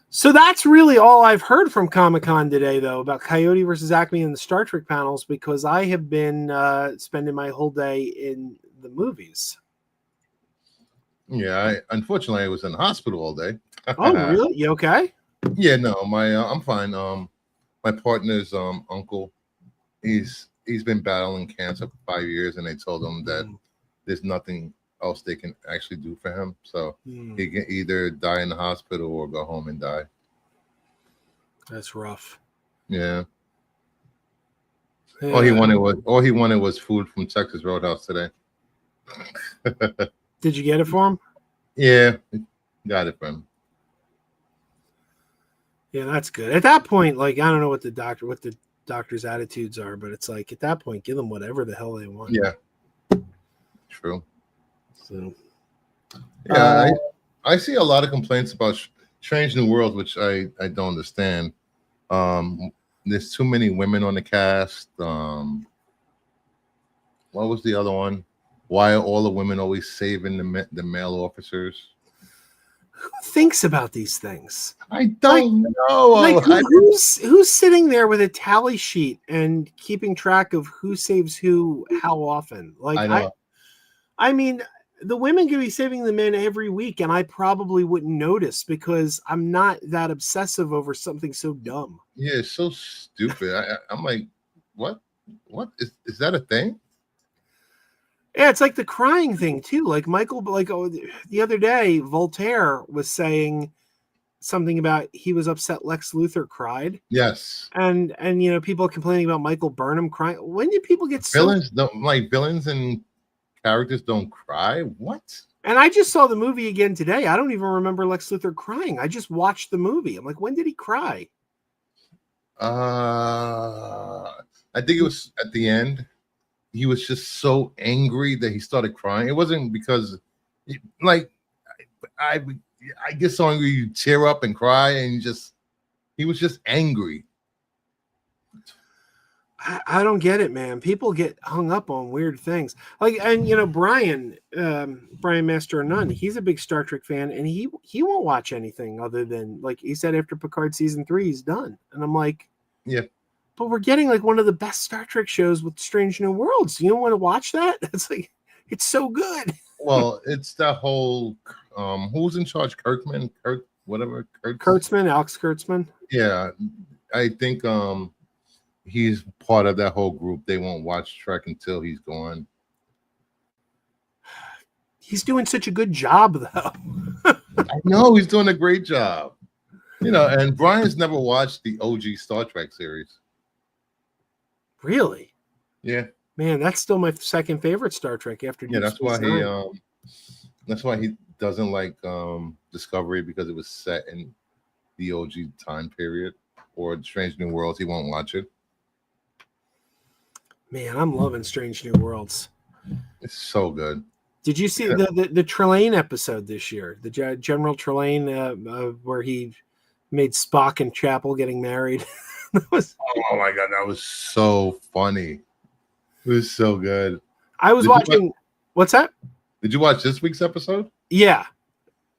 So that's really all I've heard from Comic-Con today, though, about Coyote versus Acme and the Star Trek panels, because I have been spending my whole day in the movies. Yeah, unfortunately I was in the hospital all day. Oh, really? You okay? Yeah, no, I'm fine. My partner's uncle, he's been battling cancer for 5 years, and they told him that there's nothing else they can actually do for him. So he can either die in the hospital or go home and die. That's rough. Yeah. All he wanted was food from Texas Roadhouse today. Did you get it for him? Yeah, got it for him. Yeah, that's good. At that point, like I don't know what the doctor's attitudes are, but it's like at that point, give them whatever the hell they want. Yeah. True. So, yeah, I see a lot of complaints about Strange New Worlds, which I don't understand. There's too many women on the cast. What was the other one? Why are all the women always saving the male officers? who thinks about these things? I don't know. Like who's sitting there with a tally sheet and keeping track of who saves who how often? Like I know. I mean, the women could be saving the men every week, and I probably wouldn't notice because I'm not that obsessive over something so dumb. Yeah, it's so stupid. I'm like, what? What is that a thing? Yeah, it's like the crying thing too. Like Michael, the other day, Voltaire was saying something about he was upset Lex Luthor cried. Yes. And people complaining about Michael Burnham crying. When did people get villains? Villains and characters don't cry. What? And I just saw the movie again today. I don't even remember Lex Luthor crying. I just watched the movie. I'm like, when did he cry? I think it was at the end. He was just so angry that he started crying. It wasn't because, I get so angry you tear up and cry, and he was just angry. I don't get it, man. People get hung up on weird things. Brian Master of None, he's a big Star Trek fan, and he won't watch anything other than, like he said, after Picard season 3, he's done. And I'm like, yeah. But we're getting like one of the best Star Trek shows with Strange New Worlds. You don't want to watch that? It's like, it's so good. Well, it's that whole who's in charge? Kurtzman, Alex Kurtzman. Yeah, I think he's part of that whole group. They won't watch Trek until he's gone. He's doing such a good job, though. I know he's doing a great job. And Brian's never watched the OG Star Trek series. Really? Yeah. Man, that's still my second favorite Star Trek after. Yeah, that's why he doesn't like Discovery, because it was set in the OG time period, or Strange New Worlds. He won't watch it. Man, I'm loving Strange New Worlds. It's so good. Did you see the Trelane episode this year? The General Trelane, where he made Spock and Chapel getting married. Oh my god, that was so funny. It was so good. I was watching. What's that? Did you watch this week's episode? Yeah.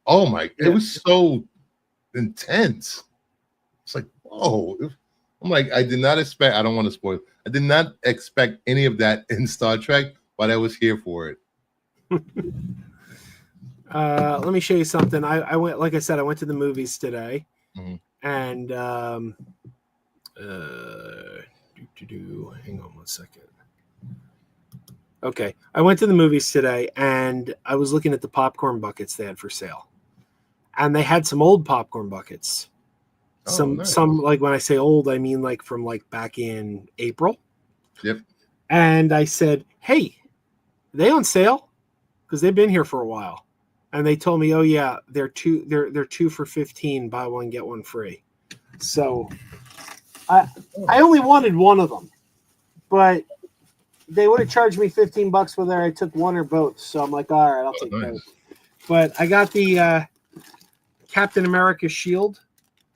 Oh my! Yeah. It was so intense. It's like, whoa! I'm like, I did not expect. I don't want to spoil. I did not expect any of that in Star Trek, but I was here for it. Let me show you something. I went, like I said, I went to the movies today, Mhm. and hang on one second. Okay, I went to the movies today, and I was looking at the popcorn buckets they had for sale, and they had some old popcorn buckets. Oh, nice. Some like when I say old, I mean like from like back in April. Yep. And I said, "Hey, are they on sale?" Because they've been here for a while. And they told me, "Oh yeah, they're two for 15, buy one get one free." So I only wanted one of them, but they would have charged me $15 whether I took one or both. So I'm like, all right, I'll take nice. both. But I got the Captain America shield.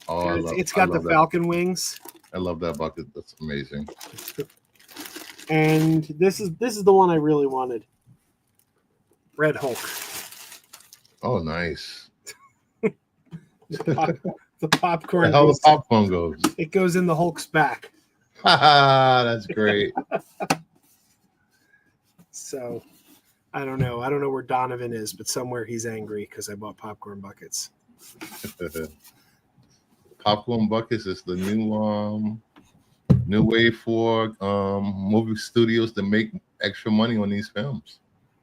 Oh, It's got the Falcon wings. I love that bucket. That's amazing. And this is the one I really wanted. Red Hulk. Oh, nice. The popcorn. How the popcorn goes. It goes in the Hulk's back. That's great. So I don't know. I don't know where Donovan is, but somewhere he's angry because I bought popcorn buckets. Popcorn buckets is the new way for movie studios to make extra money on these films.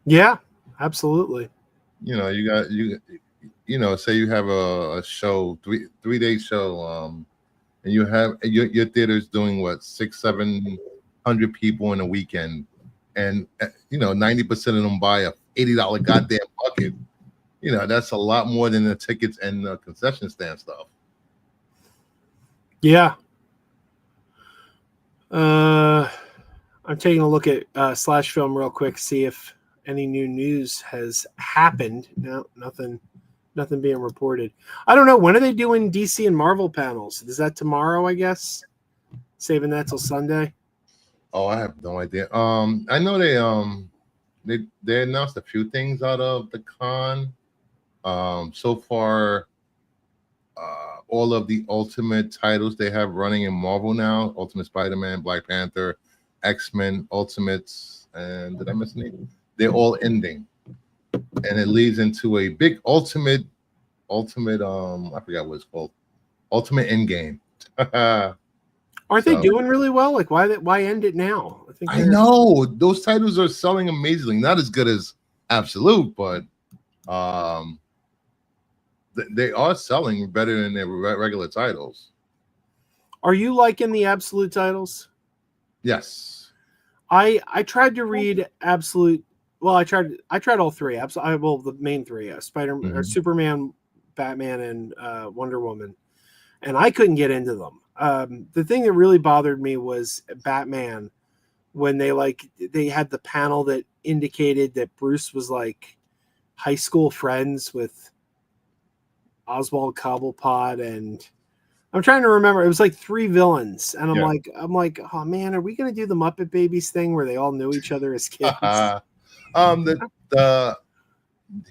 Yeah, absolutely. You know, you know, say you have a show, three-day show, and you have your theater's doing what, 600-700 people in a weekend, and you know, 90% of them buy a $80 goddamn bucket. You know, that's a lot more than the tickets and the concession stand stuff. Yeah. I'm taking a look at Slash Film real quick, see if any new news has happened. No, nothing being reported. I don't know. When are they doing DC and Marvel panels? Is that tomorrow, I guess? Saving that till Sunday? Oh, I have no idea. I know they announced a few things out of the con. So far, all of the Ultimate titles they have running in Marvel now: Ultimate Spider-Man, Black Panther, X-Men, Ultimates, and did I miss any? They're all ending, and it leads into a big Ultimate. I forgot what it's called. Ultimate Endgame. Aren't they doing really well? Like, why end it now? I know those titles are selling amazingly. Not as good as Absolute, but they are selling better than their regular titles. Are you liking the Absolute titles? Yes. I tried to read Absolute. Well, I tried all three. Well, the main three: Spider-Man, or Superman, Batman, and Wonder Woman, and I couldn't get into them. The thing that really bothered me was Batman, when they had the panel that indicated that Bruce was like high school friends with Oswald Cobblepot, and I'm trying to remember. It was like three villains, and I'm like, oh man, are we gonna do the Muppet Babies thing where they all knew each other as kids?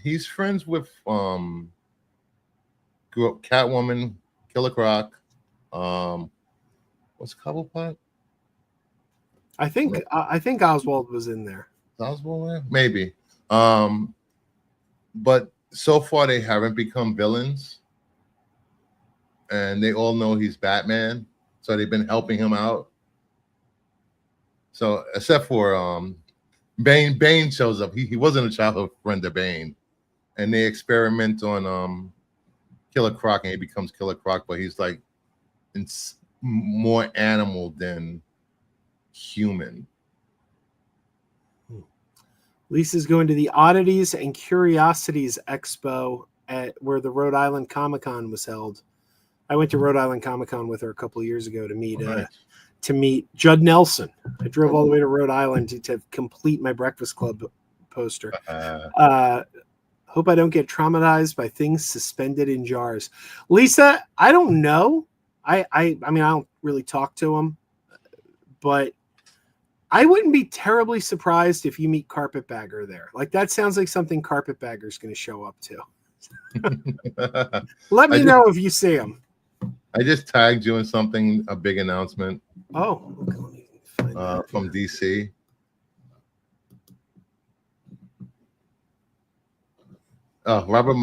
He's friends with Catwoman, Killer Croc. What's Cobblepot? I think Oswald was in there. Oswald, maybe. But so far they haven't become villains, and they all know he's Batman, so they've been helping him out. So except for Bane shows up. He wasn't a childhood friend of Bane, and they experiment on Killer Croc, and he becomes Killer Croc, but he's like more animal than human. Lisa's going to the Oddities and Curiosities Expo where the Rhode Island Comic Con was held. I went to Rhode Island Comic Con with her a couple of years ago to meet Judd Nelson. I drove all the way to Rhode Island to complete my Breakfast Club poster. Hope I don't get traumatized by things suspended in jars. Lisa, I don't know. I mean, I don't really talk to him, but I wouldn't be terribly surprised if you meet Carpetbagger there. Like that sounds like something Carpetbagger's going to show up to. Let me know if you see him. I just tagged you in something, a big announcement. Oh, okay, let me find that. From DC. Robert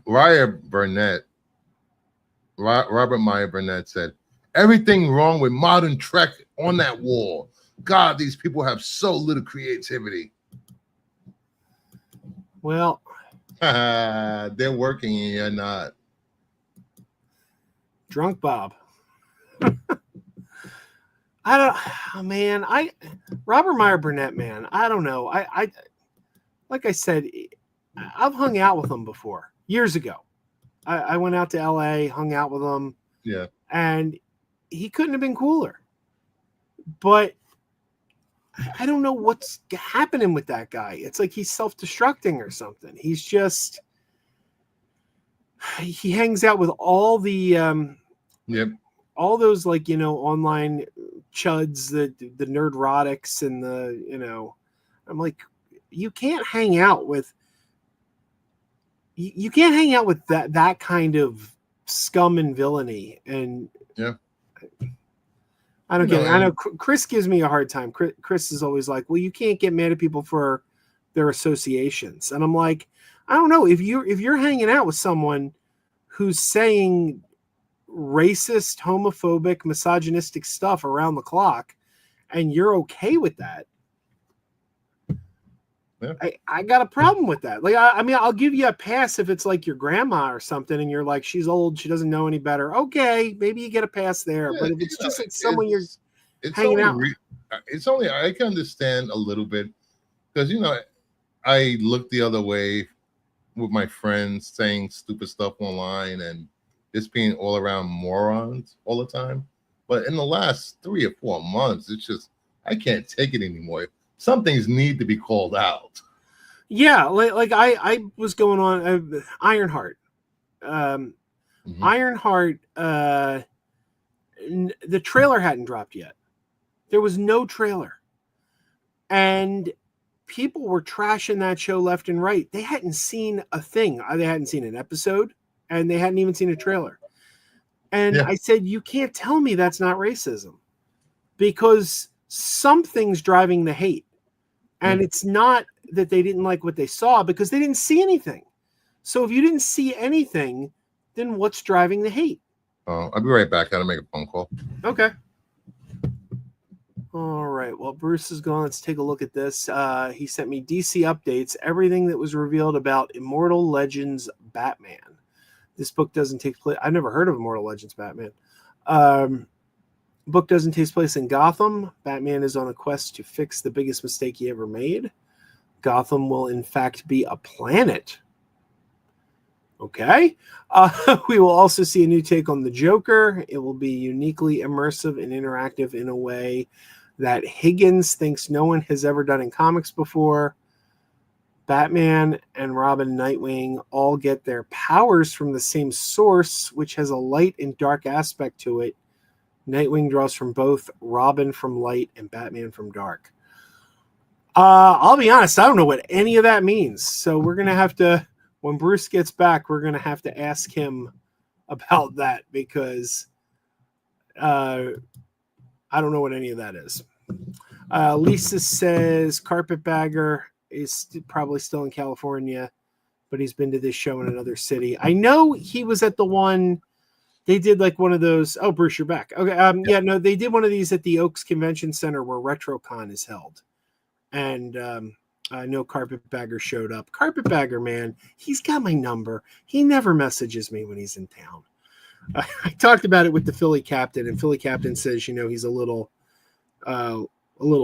Meyer Burnett said, "Everything wrong with modern Trek on that wall. God, these people have so little creativity." Well, they're working and you're not. Drunk Bob. I don't, oh, man. Robert Meyer Burnett, man. I don't know. I like I said, I've hung out with him before years ago. I went out to LA, hung out with him. Yeah. And he couldn't have been cooler. But I don't know what's happening with that guy. It's like he's self-destructing or something. He's just, he hangs out with all the, all those like, online chuds, the nerdrotics and the, I'm like, you can't hang out with that kind of scum and villainy. And I don't get it. I know Chris gives me a hard time. Chris is always like, well, you can't get mad at people for their associations. And I'm like, I don't know, if you're hanging out with someone who's saying racist, homophobic, misogynistic stuff around the clock and you're okay with that, I got a problem with that. Like, I mean, I'll give you a pass if it's like your grandma or something and you're like, she's old, she doesn't know any better. Okay, maybe you get a pass there. But if it's just like someone you're hanging out with. It's only, I can understand a little bit because, I look the other way with my friends saying stupid stuff online and just being all around morons all the time. But in the last 3 or 4 months, it's just, I can't take it anymore. Some things need to be called out. Yeah, like I was going on Ironheart. Ironheart, the trailer hadn't dropped yet. There was no trailer. And people were trashing that show left and right. They hadn't seen a thing. They hadn't seen an episode, and they hadn't even seen a trailer. And I said, you can't tell me that's not racism, because something's driving the hate. And it's not that they didn't like what they saw, because they didn't see anything. So if you didn't see anything, then what's driving the hate? I'll be right back. I gotta make a phone call. Okay. All right. Well, Bruce is gone. Let's take a look at this. He sent me DC updates, everything that was revealed about Immortal Legends Batman. This book doesn't take place. I've never heard of Immortal Legends Batman. Book doesn't take place in Gotham. Batman is on a quest to fix the biggest mistake he ever made. Gotham will, in fact, be a planet. Okay. We will also see a new take on the Joker. It will be uniquely immersive and interactive in a way that Higgins thinks no one has ever done in comics before. Batman and Robin, Nightwing all get their powers from the same source, which has a light and dark aspect to it. Nightwing draws from both, Robin from light, and Batman from dark. I'll be honest, I don't know what any of that means. So we're going to have to, when Bruce gets back, we're going to have to ask him about that, because I don't know what any of that is. Lisa says Carpetbagger is probably still in California, but he's been to this show in another city. I know he was at the one... They did like one of those. Oh, Bruce, you're back. Okay. Yeah, no, they did one of these at the Oaks Convention Center where RetroCon is held. And I know Carpetbagger showed up. Carpetbagger, man, he's got my number. He never messages me when he's in town. I talked about it with the Philly captain, and Philly captain says, he's a little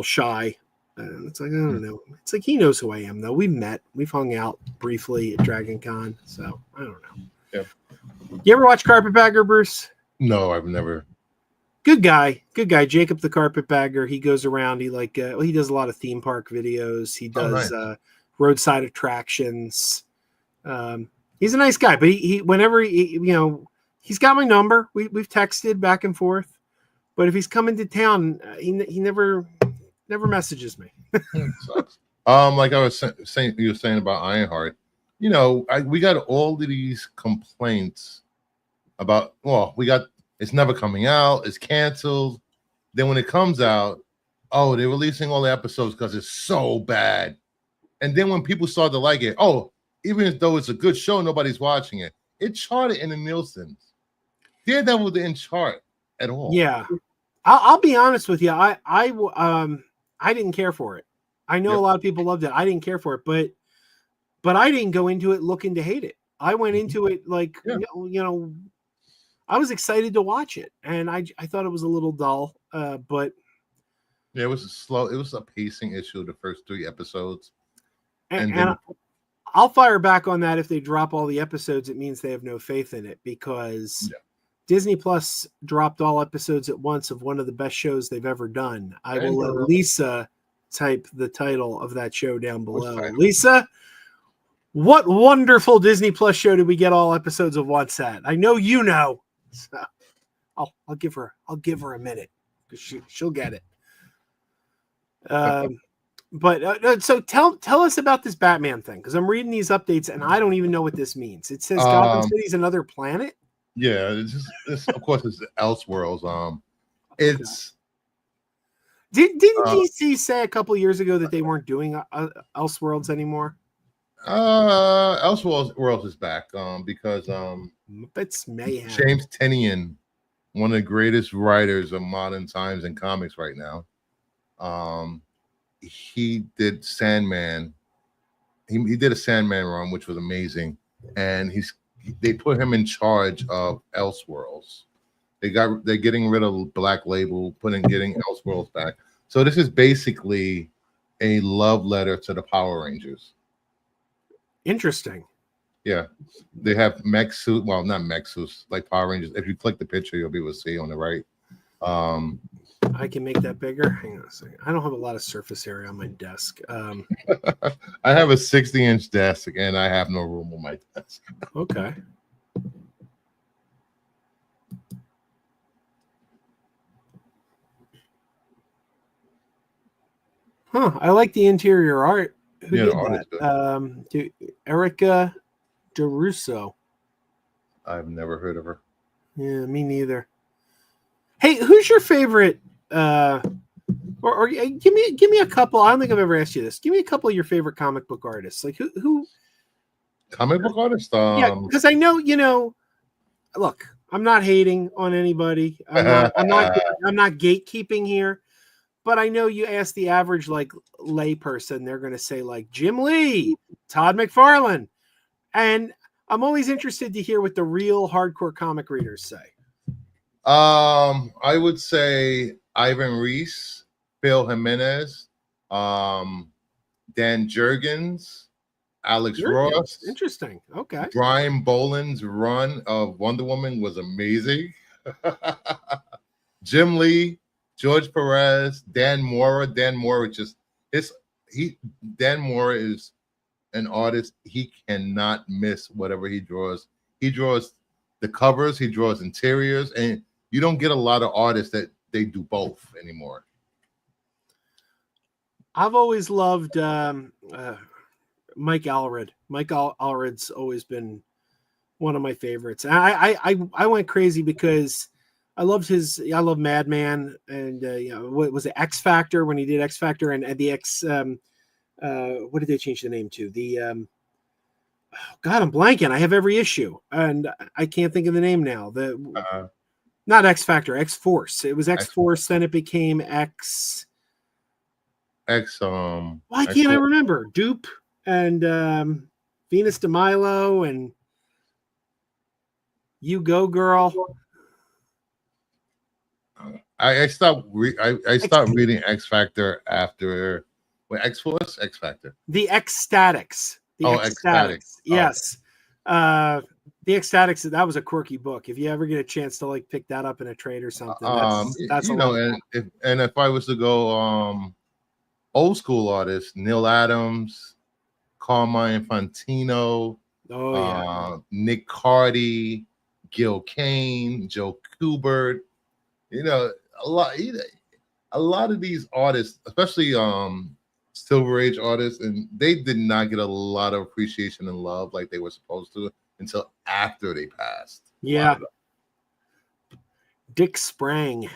shy. It's like, I don't know. It's like he knows who I am, though. We've met. We've hung out briefly at Dragon Con. So I don't know. Yeah. You ever watch Carpetbagger, Bruce? No, I've never. Good guy. Jacob the Carpetbagger. He goes around. He he does a lot of theme park videos. He does roadside attractions. He's a nice guy, but he whenever he's got my number. We've texted back and forth. But if he's coming to town, he never Never messages me. Sucks. Like I was saying, you were saying about Ironheart. We got all of these complaints about. Well, we got it's never coming out. It's canceled. Then when it comes out, oh, they're releasing all the episodes because it's so bad. And then when people start to like it, oh, even though it's a good show, nobody's watching it. It charted in the Nielsen's. Daredevil didn't chart at all. Yeah, I'll be honest with you. I didn't care for it. I know a lot of people loved it. I didn't care for it, but I didn't go into it looking to hate it. I went into it like I was excited to watch it, and I thought it was a little dull, but yeah, it was slow. It was a pacing issue the first 3 episodes, and then, I'll fire back on that if they drop all the episodes. It means they have no faith in it because Disney Plus dropped all episodes at once of one of the best shows they've ever done. I will let Lisa type the title of that show down below. Lisa, what wonderful Disney Plus show did we get all episodes of once at? I know you know. So I'll give her a minute because she'll get it. So tell us about this Batman thing, because I'm reading these updates and I don't even know what this means. It says Gotham City's another planet. Yeah, it's of course it's Elseworlds. It's didn't DC say a couple years ago that they weren't doing Elseworlds anymore? Elseworlds is back because Muppets Mayhem. James Tynion, one of the greatest writers of modern times in comics right now. He did Sandman. He did a Sandman run, which was amazing, and they put him in charge of Elseworlds. They're getting rid of Black Label, getting Elseworlds back. So this is basically a love letter to the Power Rangers. Interesting. Yeah, they have mech suit. Well, not mech suits, like Power Rangers. If you click the picture, you'll be able to see on the right. I can make that bigger. Hang on a second. I don't have a lot of surface area on my desk. I have a 60-inch desk, and I have no room on my desk. Okay. Huh. I like the interior art. Who did that? Erica DeRusso. I've never heard of her. Yeah, me neither. Hey, who's your favorite? Or give me a couple. I don't think I've ever asked you this. Give me a couple of your favorite comic book artists. Like who? Comic book artist? Yeah, because I know Look, I'm not hating on anybody. I'm not gatekeeping here. But I know you ask the average lay person, they're going to say Jim Lee, Todd McFarlane, and I'm always interested to hear what the real hardcore comic readers say. I would say Ivan Reis, Phil Jimenez, Dan Jurgens, Alex Ross. Interesting. Okay. Brian Boland's run of Wonder Woman was amazing. Jim Lee, George Perez, Dan Mora. Dan Mora Dan Mora is an artist. He cannot miss whatever he draws. He draws the covers, he draws interiors, and you don't get a lot of artists that they do both anymore. I've always loved Mike Allred. Mike Allred's always been one of my favorites. And I went crazy because I love Madman, and what was it, X Factor, when he did X Factor, and the X what did they change the name to? The God, I'm blanking. I have every issue and I can't think of the name now. Not X Factor, X Force. It was X Force, then it became X. Why can't I remember? Dupe and Venus de Milo and You Go Girl. I stopped reading X Factor after X Force, X Factor. The Ecstatics. Ecstatics. Yes. The Ecstatics, that was a quirky book. If you ever get a chance to pick that up in a trade or something, that's if I was to go old school artists, Neil Adams, Carmine Fantino, Nick Cardy, Gil Kane, Joe Kubert, a lot. a lot of these artists, especially Silver Age artists, and they did not get a lot of appreciation and love like they were supposed to until after they passed. Yeah. Dick Sprang,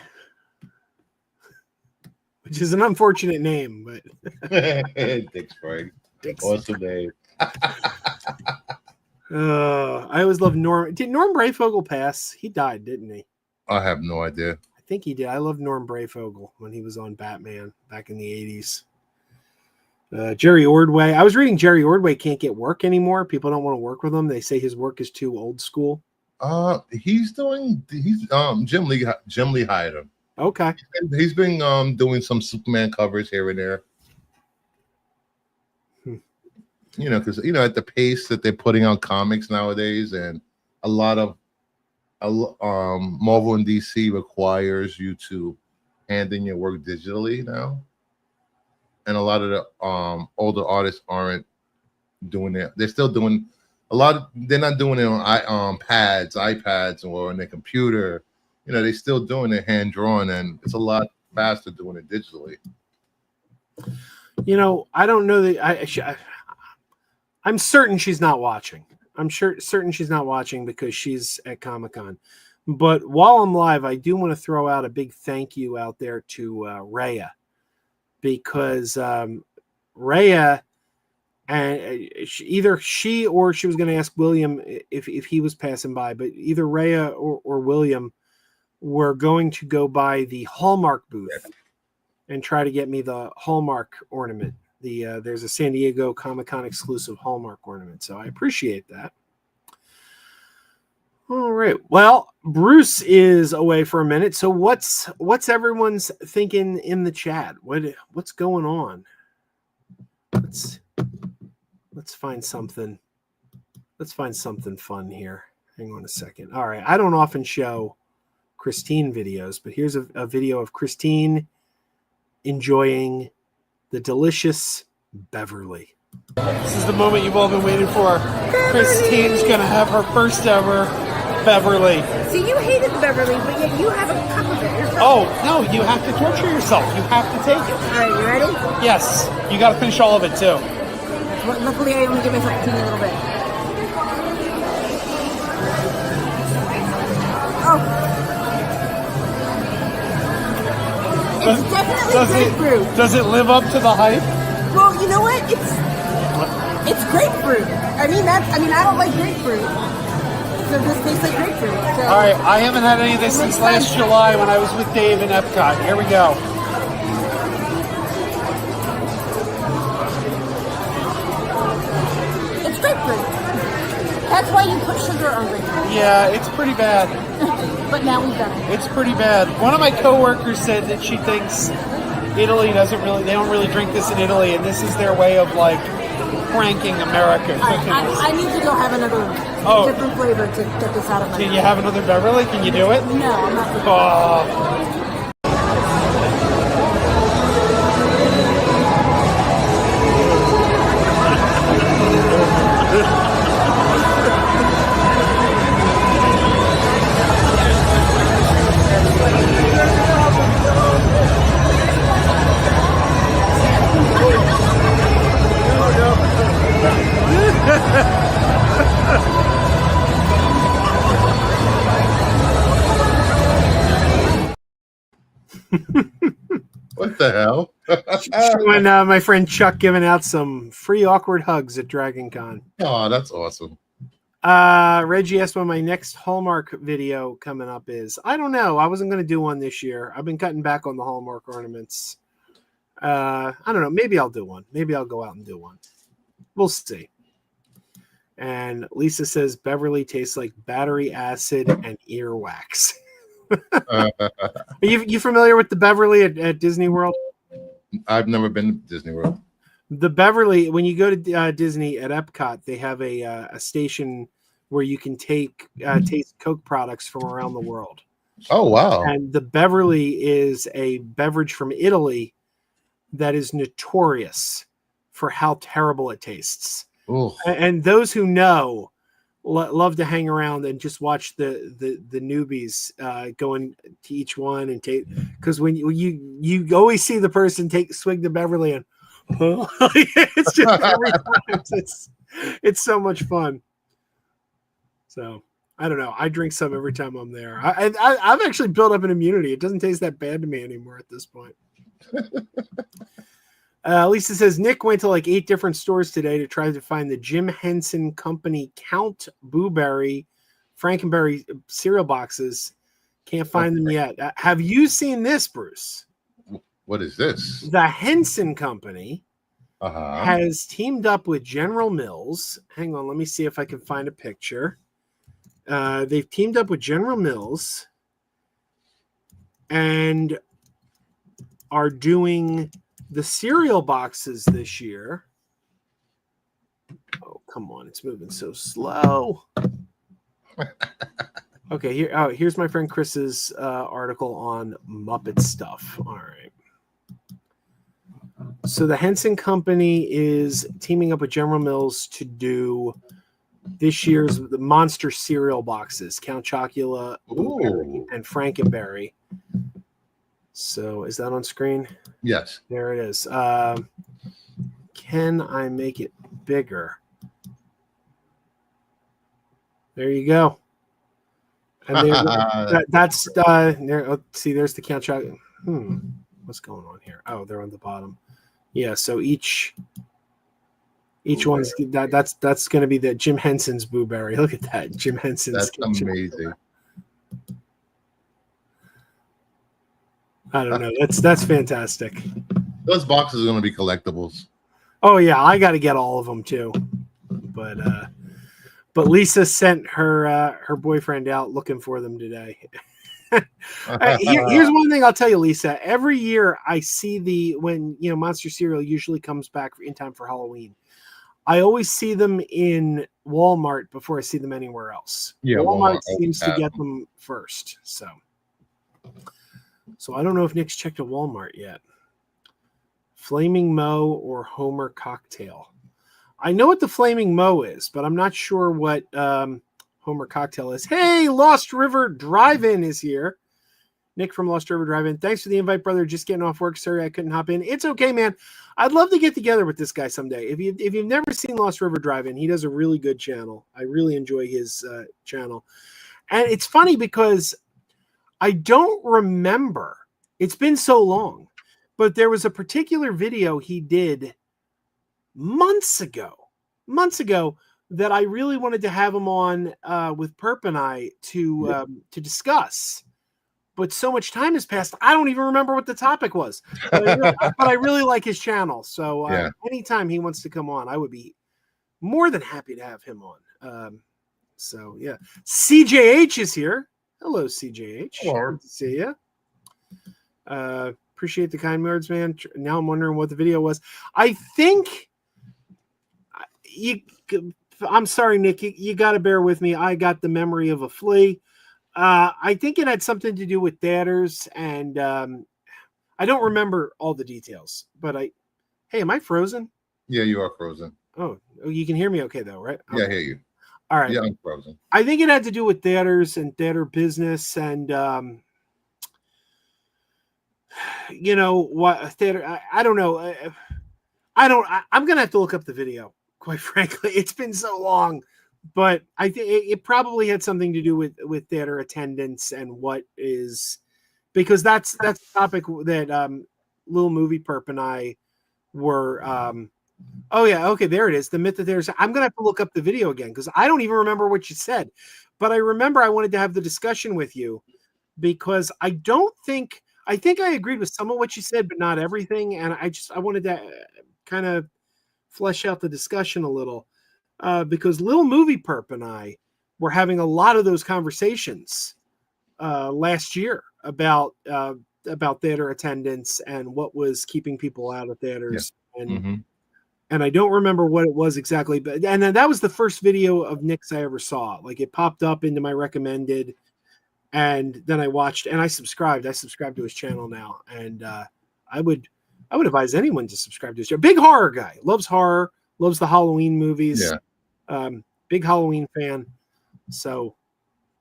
which is an unfortunate name, but Dick Sprang. Dick Awesome name. I always loved Norm. Did Norm Brayfogle pass? He died, didn't he? I have no idea. I think he did. I loved Norm Brayfogle when he was on Batman back in the 80s. Jerry Ordway. I was reading Jerry Ordway can't get work anymore. People don't want to work with him. They say his work is too old school. He's Jim Lee hired him. Okay. He's been doing some Superman covers here and there. You know, because at the pace that they're putting out comics nowadays, and a lot of Marvel and DC requires you to hand in your work digitally now, and a lot of the older artists aren't doing it. They're still doing they're not doing it on iPads, or on their computer. They're still doing it hand drawn, and it's a lot faster doing it digitally. I don't know that I'm certain she's not watching. I'm certain she's not watching because she's at Comic-Con. But while I'm live, I do want to throw out a big thank you out there to Raya, because Raya, and either she or she was going to ask William if he was passing by, but either Raya or William were going to go by the Hallmark booth and try to get me the Hallmark ornament. There's a San Diego Comic-Con exclusive Hallmark ornament, so I appreciate that. All right. Well, Bruce is away for a minute, so what's everyone's thinking in the chat? What's going on? Let's find something. Let's find something fun here. Hang on a second. All right. I don't often show Christine videos, but here's a video of Christine enjoying the delicious Beverly. This is the moment you've all been waiting for. Christine's going to have her first ever Beverly. So you hated the Beverly, but yet you have a cup of it yourself. Oh, no, you have to torture yourself. You have to take it. All right, you ready? Yes, you got to finish all of it, too. Well, luckily, I only give myself a teeny little bit. Oh. It's definitely grapefruit. Does it live up to the hype? Well, you know what? It's grapefruit. I don't like grapefruit. So this tastes like grapefruit. So. All right, I haven't had any of this since last July when I was with Dave in Epcot. Here we go. It's grapefruit. That's why you put sugar on grapefruit. Yeah, it's pretty bad. But now we've done it. It's pretty bad. One of my coworkers said that she thinks Italy they don't really drink this in Italy, and this is their way of like pranking America. I need to go have another different flavor to get this out of my mouth. Can you have another Beverly? Can you do it? No, I'm not. Oh. What the hell? Showing my friend Chuck giving out some free awkward hugs at Dragon Con. Oh, that's awesome. Reggie asked when my next Hallmark video coming up is. I don't know. I wasn't going to do one this year. I've been cutting back on the Hallmark ornaments. I don't know. Maybe I'll do one. Maybe I'll go out and do one. We'll see. And Lisa says Beverly tastes like battery acid and earwax. Are you familiar with the Beverly at Disney World? I've never been to Disney World. The Beverly, when you go to Disney at Epcot, they have a station where you can taste Coke products from around the world. Oh, wow. And the Beverly is a beverage from Italy that is notorious for how terrible it tastes. Ooh. And those who know love to hang around and just watch the newbies going to each one and take, because when you always see the person take swig to Beverly and it's just every time it's so much fun. So I don't know. I drink some every time I'm there. I've actually built up an immunity. It doesn't taste that bad to me anymore at this point. Lisa says Nick went to like 8 different stores today to try to find the Jim Henson Company Count Blueberry Frankenberry cereal boxes. Can't find them yet. Have you seen this, Bruce? What is this? The Henson Company has teamed up with General Mills. Hang on, let me see if I can find a picture. They've teamed up with General Mills and are doing the cereal boxes this year. Oh, come on. It's moving so slow. Okay, here's my friend Chris's article on Muppet stuff. All right. So the Henson Company is teaming up with General Mills to do this year's the Monster cereal boxes, Count Chocula, Blueberry, and Frankenberry. So is that on screen? Yes. There it is. Can I make it bigger? There you go. And that's there. See, there's the Count Chocula. What's going on here? Oh, they're on the bottom. Yeah. So each one's that's going to be the Jim Henson's Blueberry. Look at that, Jim Henson's. That's amazing. I don't know. That's fantastic. Those boxes are going to be collectibles. Oh yeah, I got to get all of them too. But Lisa sent her boyfriend out looking for them today. Here's one thing I'll tell you, Lisa. Every year I see when Monster cereal usually comes back in time for Halloween. I always see them in Walmart before I see them anywhere else. Yeah, Walmart seems to get them first. So I don't know if Nick's checked a Walmart yet. Flaming Moe or Homer Cocktail. I know what the Flaming Moe is, but I'm not sure what Homer Cocktail is. Hey, Lost River Drive-In is here. Nick from Lost River Drive-In. Thanks for the invite, brother. Just getting off work. Sorry I couldn't hop in. It's okay, man. I'd love to get together with this guy someday. If you've never seen Lost River Drive-In, he does a really good channel. I really enjoy his channel. And it's funny because I don't remember. It's been so long. But there was a particular video he did months ago that I really wanted to have him on with Perp and I to discuss. But so much time has passed, I don't even remember what the topic was. But I really like his channel. So anytime he wants to come on, I would be more than happy to have him on. So yeah, CJH is here. Hello, CJH. Hello. Good to see you. Appreciate the kind words, man. Now I'm wondering what the video was. I think I'm sorry, Nick. You got to bear with me. I got the memory of a flea. I think it had something to do with theaters, and I don't remember all the details. But hey, am I frozen? Yeah, you are frozen. Oh, you can hear me okay though, right? Yeah, I hear you. All right. Yeah, I'm frozen. I think it had to do with theaters and theater business, and what theater. I don't know. I'm gonna have to look up the video. Quite frankly, it's been so long. But I think it probably had something to do with theater attendance and what is, because that's the topic that Little Movie Perp and I were. Oh yeah, okay, there it is. The myth that there's. I'm gonna have to look up the video again because I don't even remember what you said, but I remember I wanted to have the discussion with you because I think I agreed with some of what you said, but not everything, and I wanted to kind of flesh out the discussion a little. Because Little Movie Perp and I were having a lot of those conversations last year about theater attendance and what was keeping people out of theaters. Yeah. And I don't remember what it was exactly, but then that was the first video of Nick's I ever saw. Like it popped up into my recommended, and then I watched and I subscribed. I subscribed to his channel now, and I would advise anyone to subscribe to his channel. Big horror guy, loves horror, loves the Halloween movies. Yeah. Big Halloween fan. So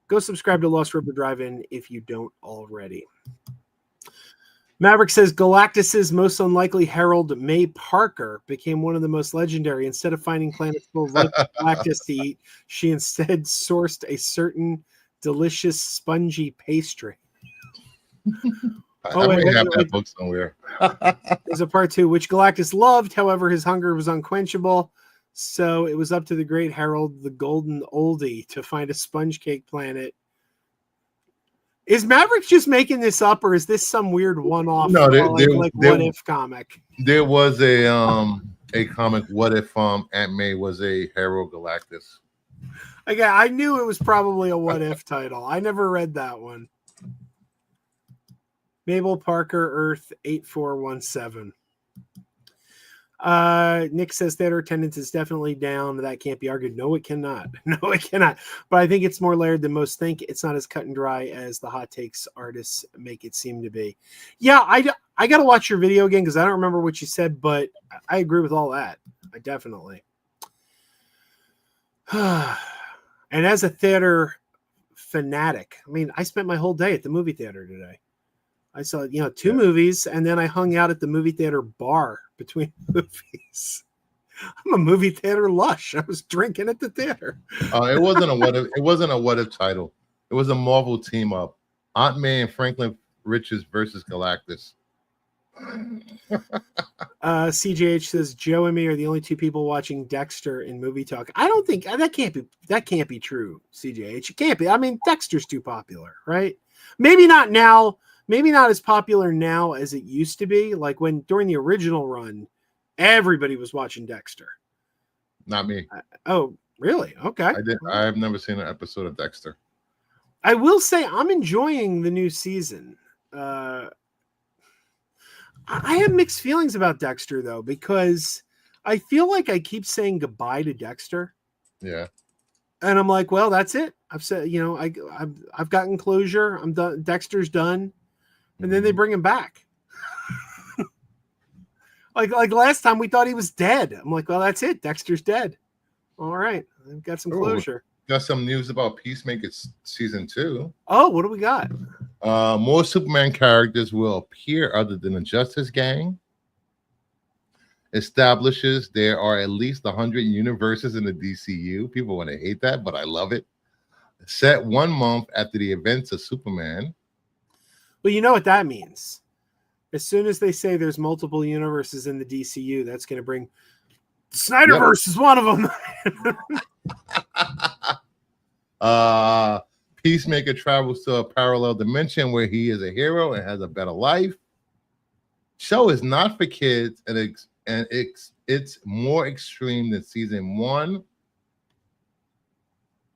go subscribe to Lost River Drive-In if you don't already. Maverick says Galactus's most unlikely herald, May Parker, became one of the most legendary. Instead of finding planets full of life for Galactus to eat, she instead sourced a certain delicious spongy pastry. I may have that book somewhere. There's a part 2, which Galactus loved. However, his hunger was unquenchable. So it was up to the great herald, the golden oldie, to find a sponge cake planet. Is Maverick just making this up, or is this some weird one-off, No, what if comic? There was a comic, What If Aunt May was a Herald Galactus. Again, I knew it was probably a what if title. I never read that one. Mabel Parker, Earth 8417. Nick says theater attendance is definitely down. That can't be argued. No, it cannot. No, it cannot. But I think it's more layered than most think. It's not as cut and dry as the hot takes artists make it seem to be. Yeah, I got to watch your video again because I don't remember what you said, but I agree with all that. I definitely. And as a theater fanatic, I mean, I spent my whole day at the movie theater today. I saw, 2 movies, and then I hung out at the movie theater bar between movies. I'm a movie theater lush. I was drinking at the theater. It wasn't a what if. It wasn't a what if title. It was a Marvel team up. Aunt May and Franklin Richards versus Galactus. CJH says Joe and me are the only 2 people watching Dexter in movie talk. I don't think that can't be true. CJH, it can't be. I mean, Dexter's too popular, right? Maybe not now. Maybe not as popular now as it used to be. Like when during the original run, everybody was watching Dexter. Not me. Oh, really? Okay. I've never seen an episode of Dexter. I will say I'm enjoying the new season. I have mixed feelings about Dexter though, because I feel like I keep saying goodbye to Dexter. Yeah. And I'm like, well, that's it. I've said, I've gotten closure. I'm done. Dexter's done. And then they bring him back. like last time we thought he was dead. I'm like, well, that's it. Dexter's dead. All right. I've got some closure. Got some news about Peacemaker season 2. Oh, what do we got? More Superman characters will appear other than the Justice Gang. Establishes there are at least 100 universes in the DCU. People want to hate that, but I love it. Set 1 month after the events of Superman. Well, you know what that means. As soon as they say there's multiple universes in the DCU, that's going to bring Snyderverse is one of them. Peacemaker travels to a parallel dimension where he is a hero and has a better life. Show is not for kids, and it's more extreme than season 1.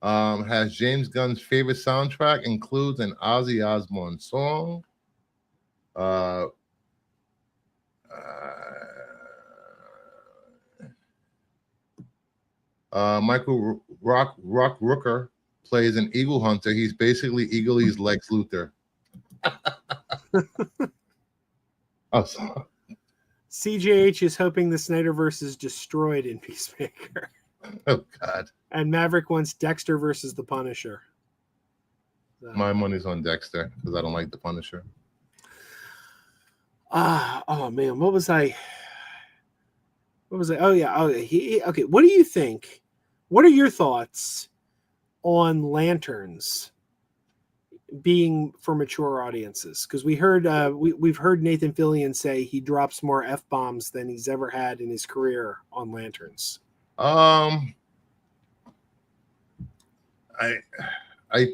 Has James Gunn's favorite soundtrack, includes an Ozzy Osbourne song. Michael Rock Rooker plays an eagle hunter. He's basically Eagle's Lex Luthor. Oh, sorry. CJH is hoping the Snyderverse is destroyed in Peacemaker. Oh, God. And Maverick wants Dexter versus the Punisher. My money's on Dexter because I don't like the Punisher. Oh man, what was I? Oh yeah. Okay. What do you think? What are your thoughts on Lanterns being for mature audiences? Because we heard we've heard Nathan Fillion say he drops more F-bombs than he's ever had in his career on Lanterns. I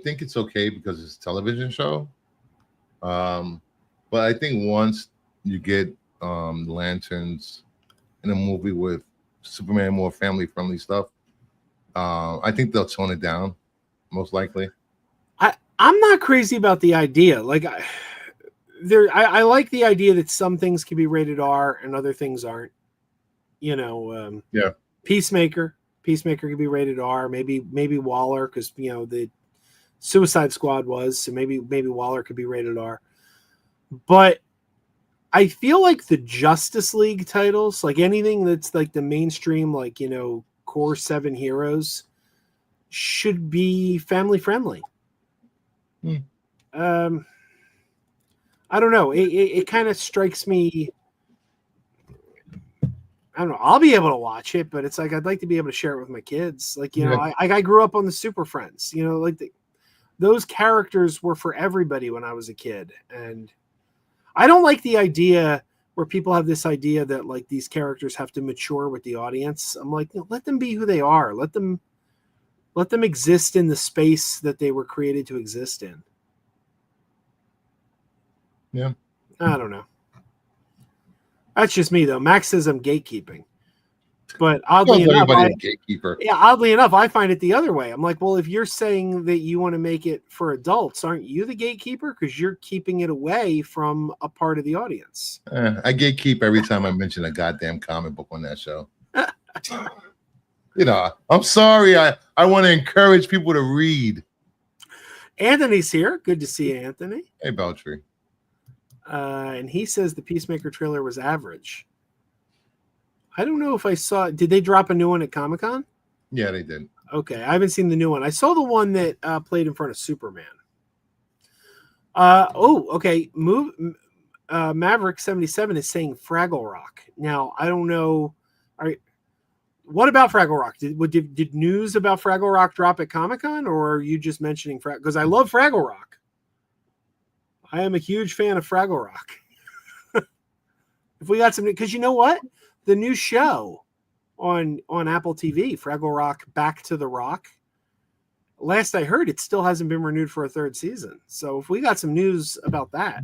think it's okay because it's a television show. But I think once you get Lanterns in a movie with Superman, more family-friendly stuff, I think they'll tone it down, most likely. I'm not crazy about the idea. Like, I like the idea that some things can be rated R and other things aren't. Yeah. Peacemaker could be rated R. Maybe Waller, because the Suicide Squad was, so maybe Waller could be rated R. But I feel like the Justice League titles, like anything that's like the mainstream, like core 7 heroes, should be family friendly. Hmm. I don't know. It kind of strikes me. I don't know. I'll be able to watch it, but it's like I'd like to be able to share it with my kids. Like, you know, Yeah. I grew up on the Super Friends. You know, like those characters were for everybody when I was a kid, and I don't like the idea where people have this idea that like these characters have to mature with the audience. I'm like, you know, let them be who they are. Let them exist in the space that they were created to exist in. Yeah. I don't know. That's just me though. Max says I'm gatekeeping, but oddly Well, enough, everybody's a gatekeeper. oddly enough, I find it the other way. I'm like, well, if you're saying that you want to make it for adults, aren't you the gatekeeper? Because you're keeping it away from a part of the audience. I gatekeep every time I mention a goddamn comic book on that show. You know, I'm sorry. I want to encourage people to read. Anthony's here. Good to see you, Anthony. Hey, Beltry. And he says the Peacemaker trailer was average. I don't know if I saw. Did they drop a new one at Comic-Con? Yeah, they did. Okay, I haven't seen the new one. I saw the one that played in front of Superman. Okay. Maverick 77 is saying Fraggle Rock. Now I don't know. What about Fraggle Rock? Did news about Fraggle Rock drop at Comic-Con, or are you just mentioning Fraggle? Because I love Fraggle Rock. I am a huge fan of Fraggle Rock. If we got some, because you know what, the new show on Apple TV, Fraggle Rock Back to the Rock. Last I heard, it still hasn't been renewed for a third season. So if we got some news about that,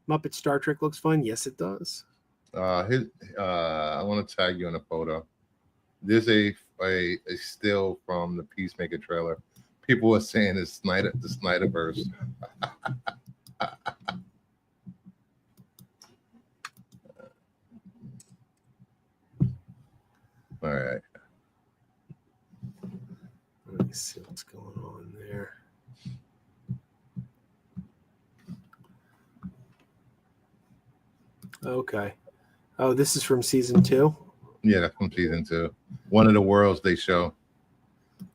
Muppet Star Trek looks fun. Yes, it does. I want to tag you in a photo. There's a still from the Peacemaker trailer. People are saying it's the Snyderverse. All right. Let me see what's going on there. Okay. Oh, this is from season 2. Yeah, that's from season 2. One of the worlds they show.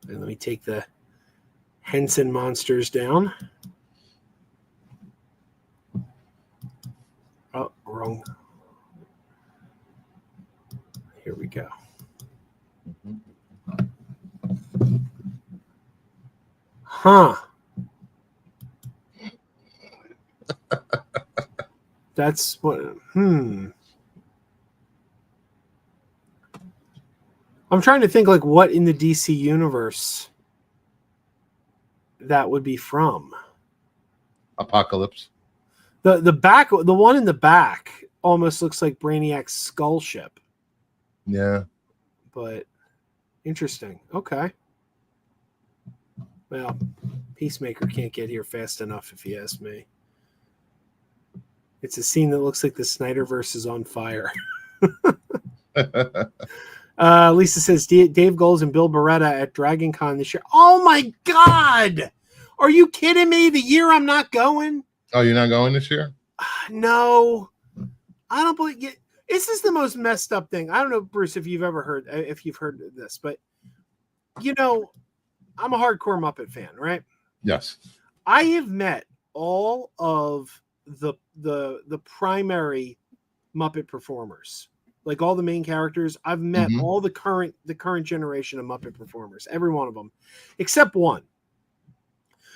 And let me take the Henson monsters down. Oh, wrong. Here we go. Huh. That's what. I'm trying to think like what in the DC universe that would be from. Apocalypse. The one in the back almost looks like Brainiac's skull ship. Yeah. But interesting. Okay. Well, Peacemaker can't get here fast enough if you ask me. It's a scene that looks like the Snyderverse is on fire. Lisa says Dave Goelz and Bill Beretta at Dragon Con this year. Oh my God! Are you kidding me? The year I'm not going? Oh, you're not going this year? No. I don't believe it. This is the most messed up thing. I don't know, Bruce, if you've heard this, but you know, I'm a hardcore Muppet fan, right? Yes. I have met all of the primary Muppet performers, like all the main characters. I've met all the current generation of Muppet performers, every one of them, except one.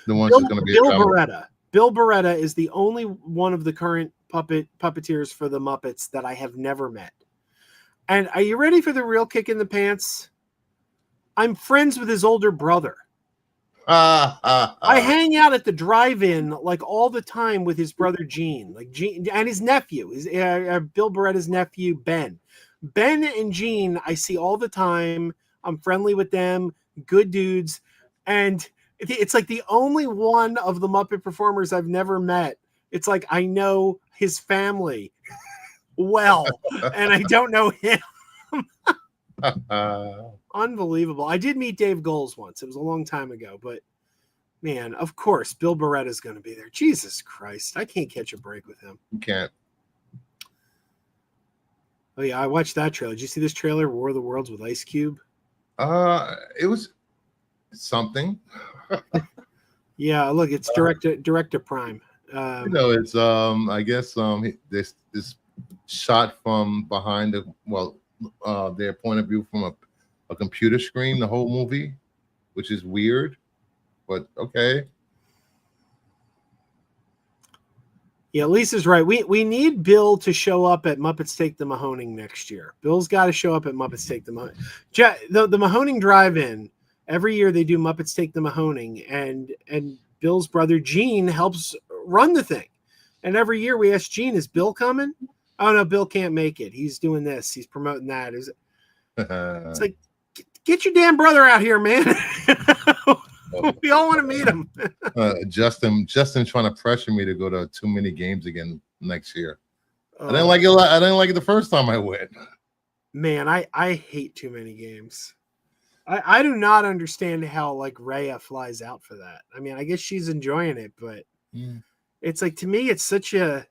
The one who's going to be Bill Beretta. Bill Beretta is the only one of the current puppeteers for the Muppets that I have never met. And are you ready for the real kick in the pants? I'm friends with his older brother. I hang out at the drive-in like all the time with his brother Gene, like Gene and his nephew, Bill Beretta's nephew Ben. Ben and Gene, I see all the time. I'm friendly with them, good dudes, and it's like the only one of the Muppet performers I've never met. It's like I know his family well, and I don't know him. Unbelievable. I did meet Dave Goelz once. It was a long time ago, but man, of course, Bill Beretta is going to be there. Jesus Christ. I can't catch a break with him. You can't. Oh, yeah. I watched that trailer. Did you see this trailer, War of the Worlds with Ice Cube? It was something. Yeah, look, it's director Prime. It's I guess this shot from behind their point of view from a computer screen, the whole movie, which is weird, but okay. Yeah, Lisa's right. We need Bill to show up at Muppets Take the Mahoning next year. Bill's got to show up at Muppets Take the Mahoning. The Mahoning Drive-In, every year they do Muppets Take the Mahoning, and Bill's brother Gene helps run the thing. And every year we ask Gene, is Bill coming? Oh, no, Bill can't make it. He's doing this. He's promoting that. It's like, get your damn brother out here, man. We all want to meet him. Justin trying to pressure me to go to too many games again next year. I didn't like it. I didn't like it the first time I went. Man, I hate too many games. I do not understand how like Rhea flies out for that. I mean, I guess she's enjoying it, but it's like, to me, it's such a,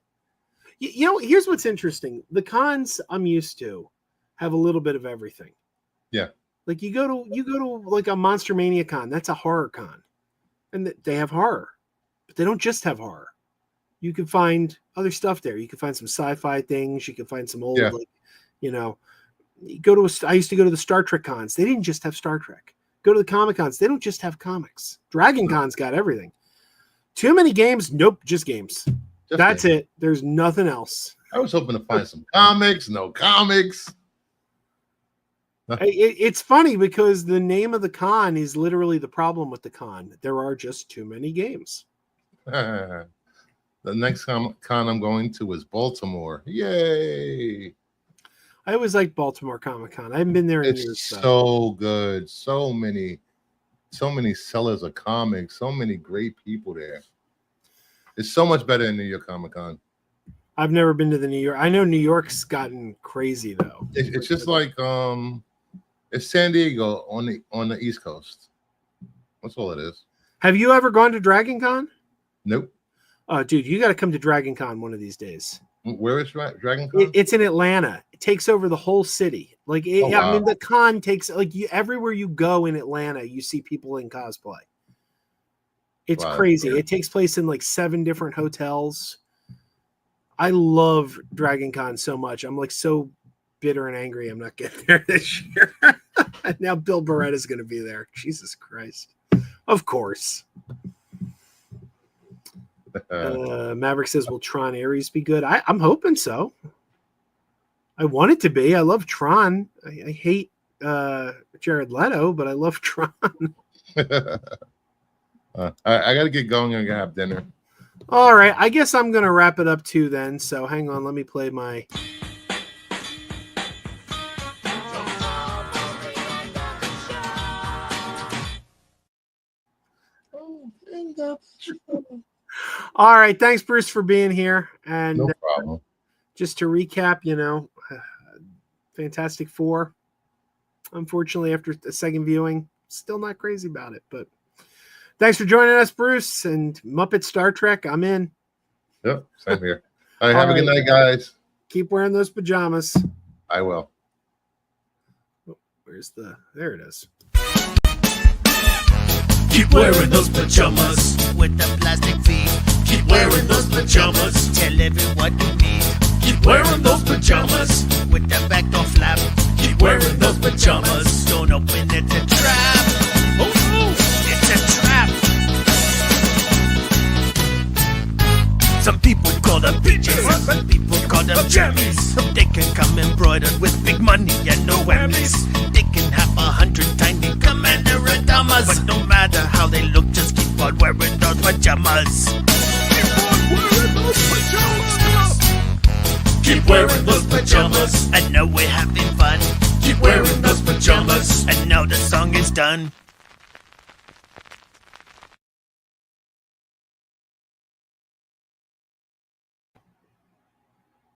here's what's interesting. The cons I'm used to have a little bit of everything. Yeah. Like you go to like a Monster Mania con, that's a horror con. And they have horror. But they don't just have horror. You can find other stuff there. You can find some sci-fi things, you can find some old you go to I used to go to the Star Trek cons. They didn't just have Star Trek. Go to the Comic Cons. They don't just have comics. Dragon Con's got everything. Too many games? Nope, just games. That's it. There's nothing else. I was hoping to find some comics. No comics. It's funny because the name of the con is literally the problem with the con. There are just too many games. The next con I'm going to is Baltimore. Yay! I always like Baltimore Comic Con. I haven't been there in years. It's so good. So many sellers of comics. So many great people there. It's so much better than New York Comic Con. I've never been to the New York. I know New York's gotten crazy though. It's just like it's San Diego on the East Coast. That's all it is. Have you ever gone to Dragon Con? Nope. Oh, dude, you got to come to Dragon Con one of these days. Where is Dragon Con? It's in Atlanta. It takes over the whole city. Like, wow. I mean, the con takes everywhere you go in Atlanta, you see people in cosplay. It's crazy. It takes place in like 7 different hotels. I love Dragon Con so much. I'm like so bitter and angry I'm not getting there this year. And now Bill Barrett is going to be there. Jesus Christ. Of course. Maverick says, will Tron Ares be good? I'm hoping so. I want it to be. I love Tron. I hate Jared Leto, but I love Tron. I got to get going. I got to have dinner. All right. I guess I'm going to wrap it up too then. So hang on. Let me play my... All right. Thanks, Bruce, for being here. And no problem. Just to recap, Fantastic Four. Unfortunately, after the second viewing, still not crazy about it. But thanks for joining us, Bruce. And Muppet Star Trek, I'm in. Yep, same here. All right, have a good night, guys. Keep wearing those pajamas. I will. There it is. Keep wearing those pajamas with the plastic feet. Keep wearing those pajamas. Tell everyone you meet. Keep wearing those pajamas with the back door flap. Keep wearing those pajamas. Don't open it, it's a trap. Oh no, It's a trap. Some people call them PJs, some people call them jammies. They can come embroidered with big money and no whammies. They can have 100 tiny commander Adamas, but no matter how they look, just keep on wearing those pajamas. keep wearing those pajamas. I know we're having fun. Keep wearing those pajamas. And now the song is done.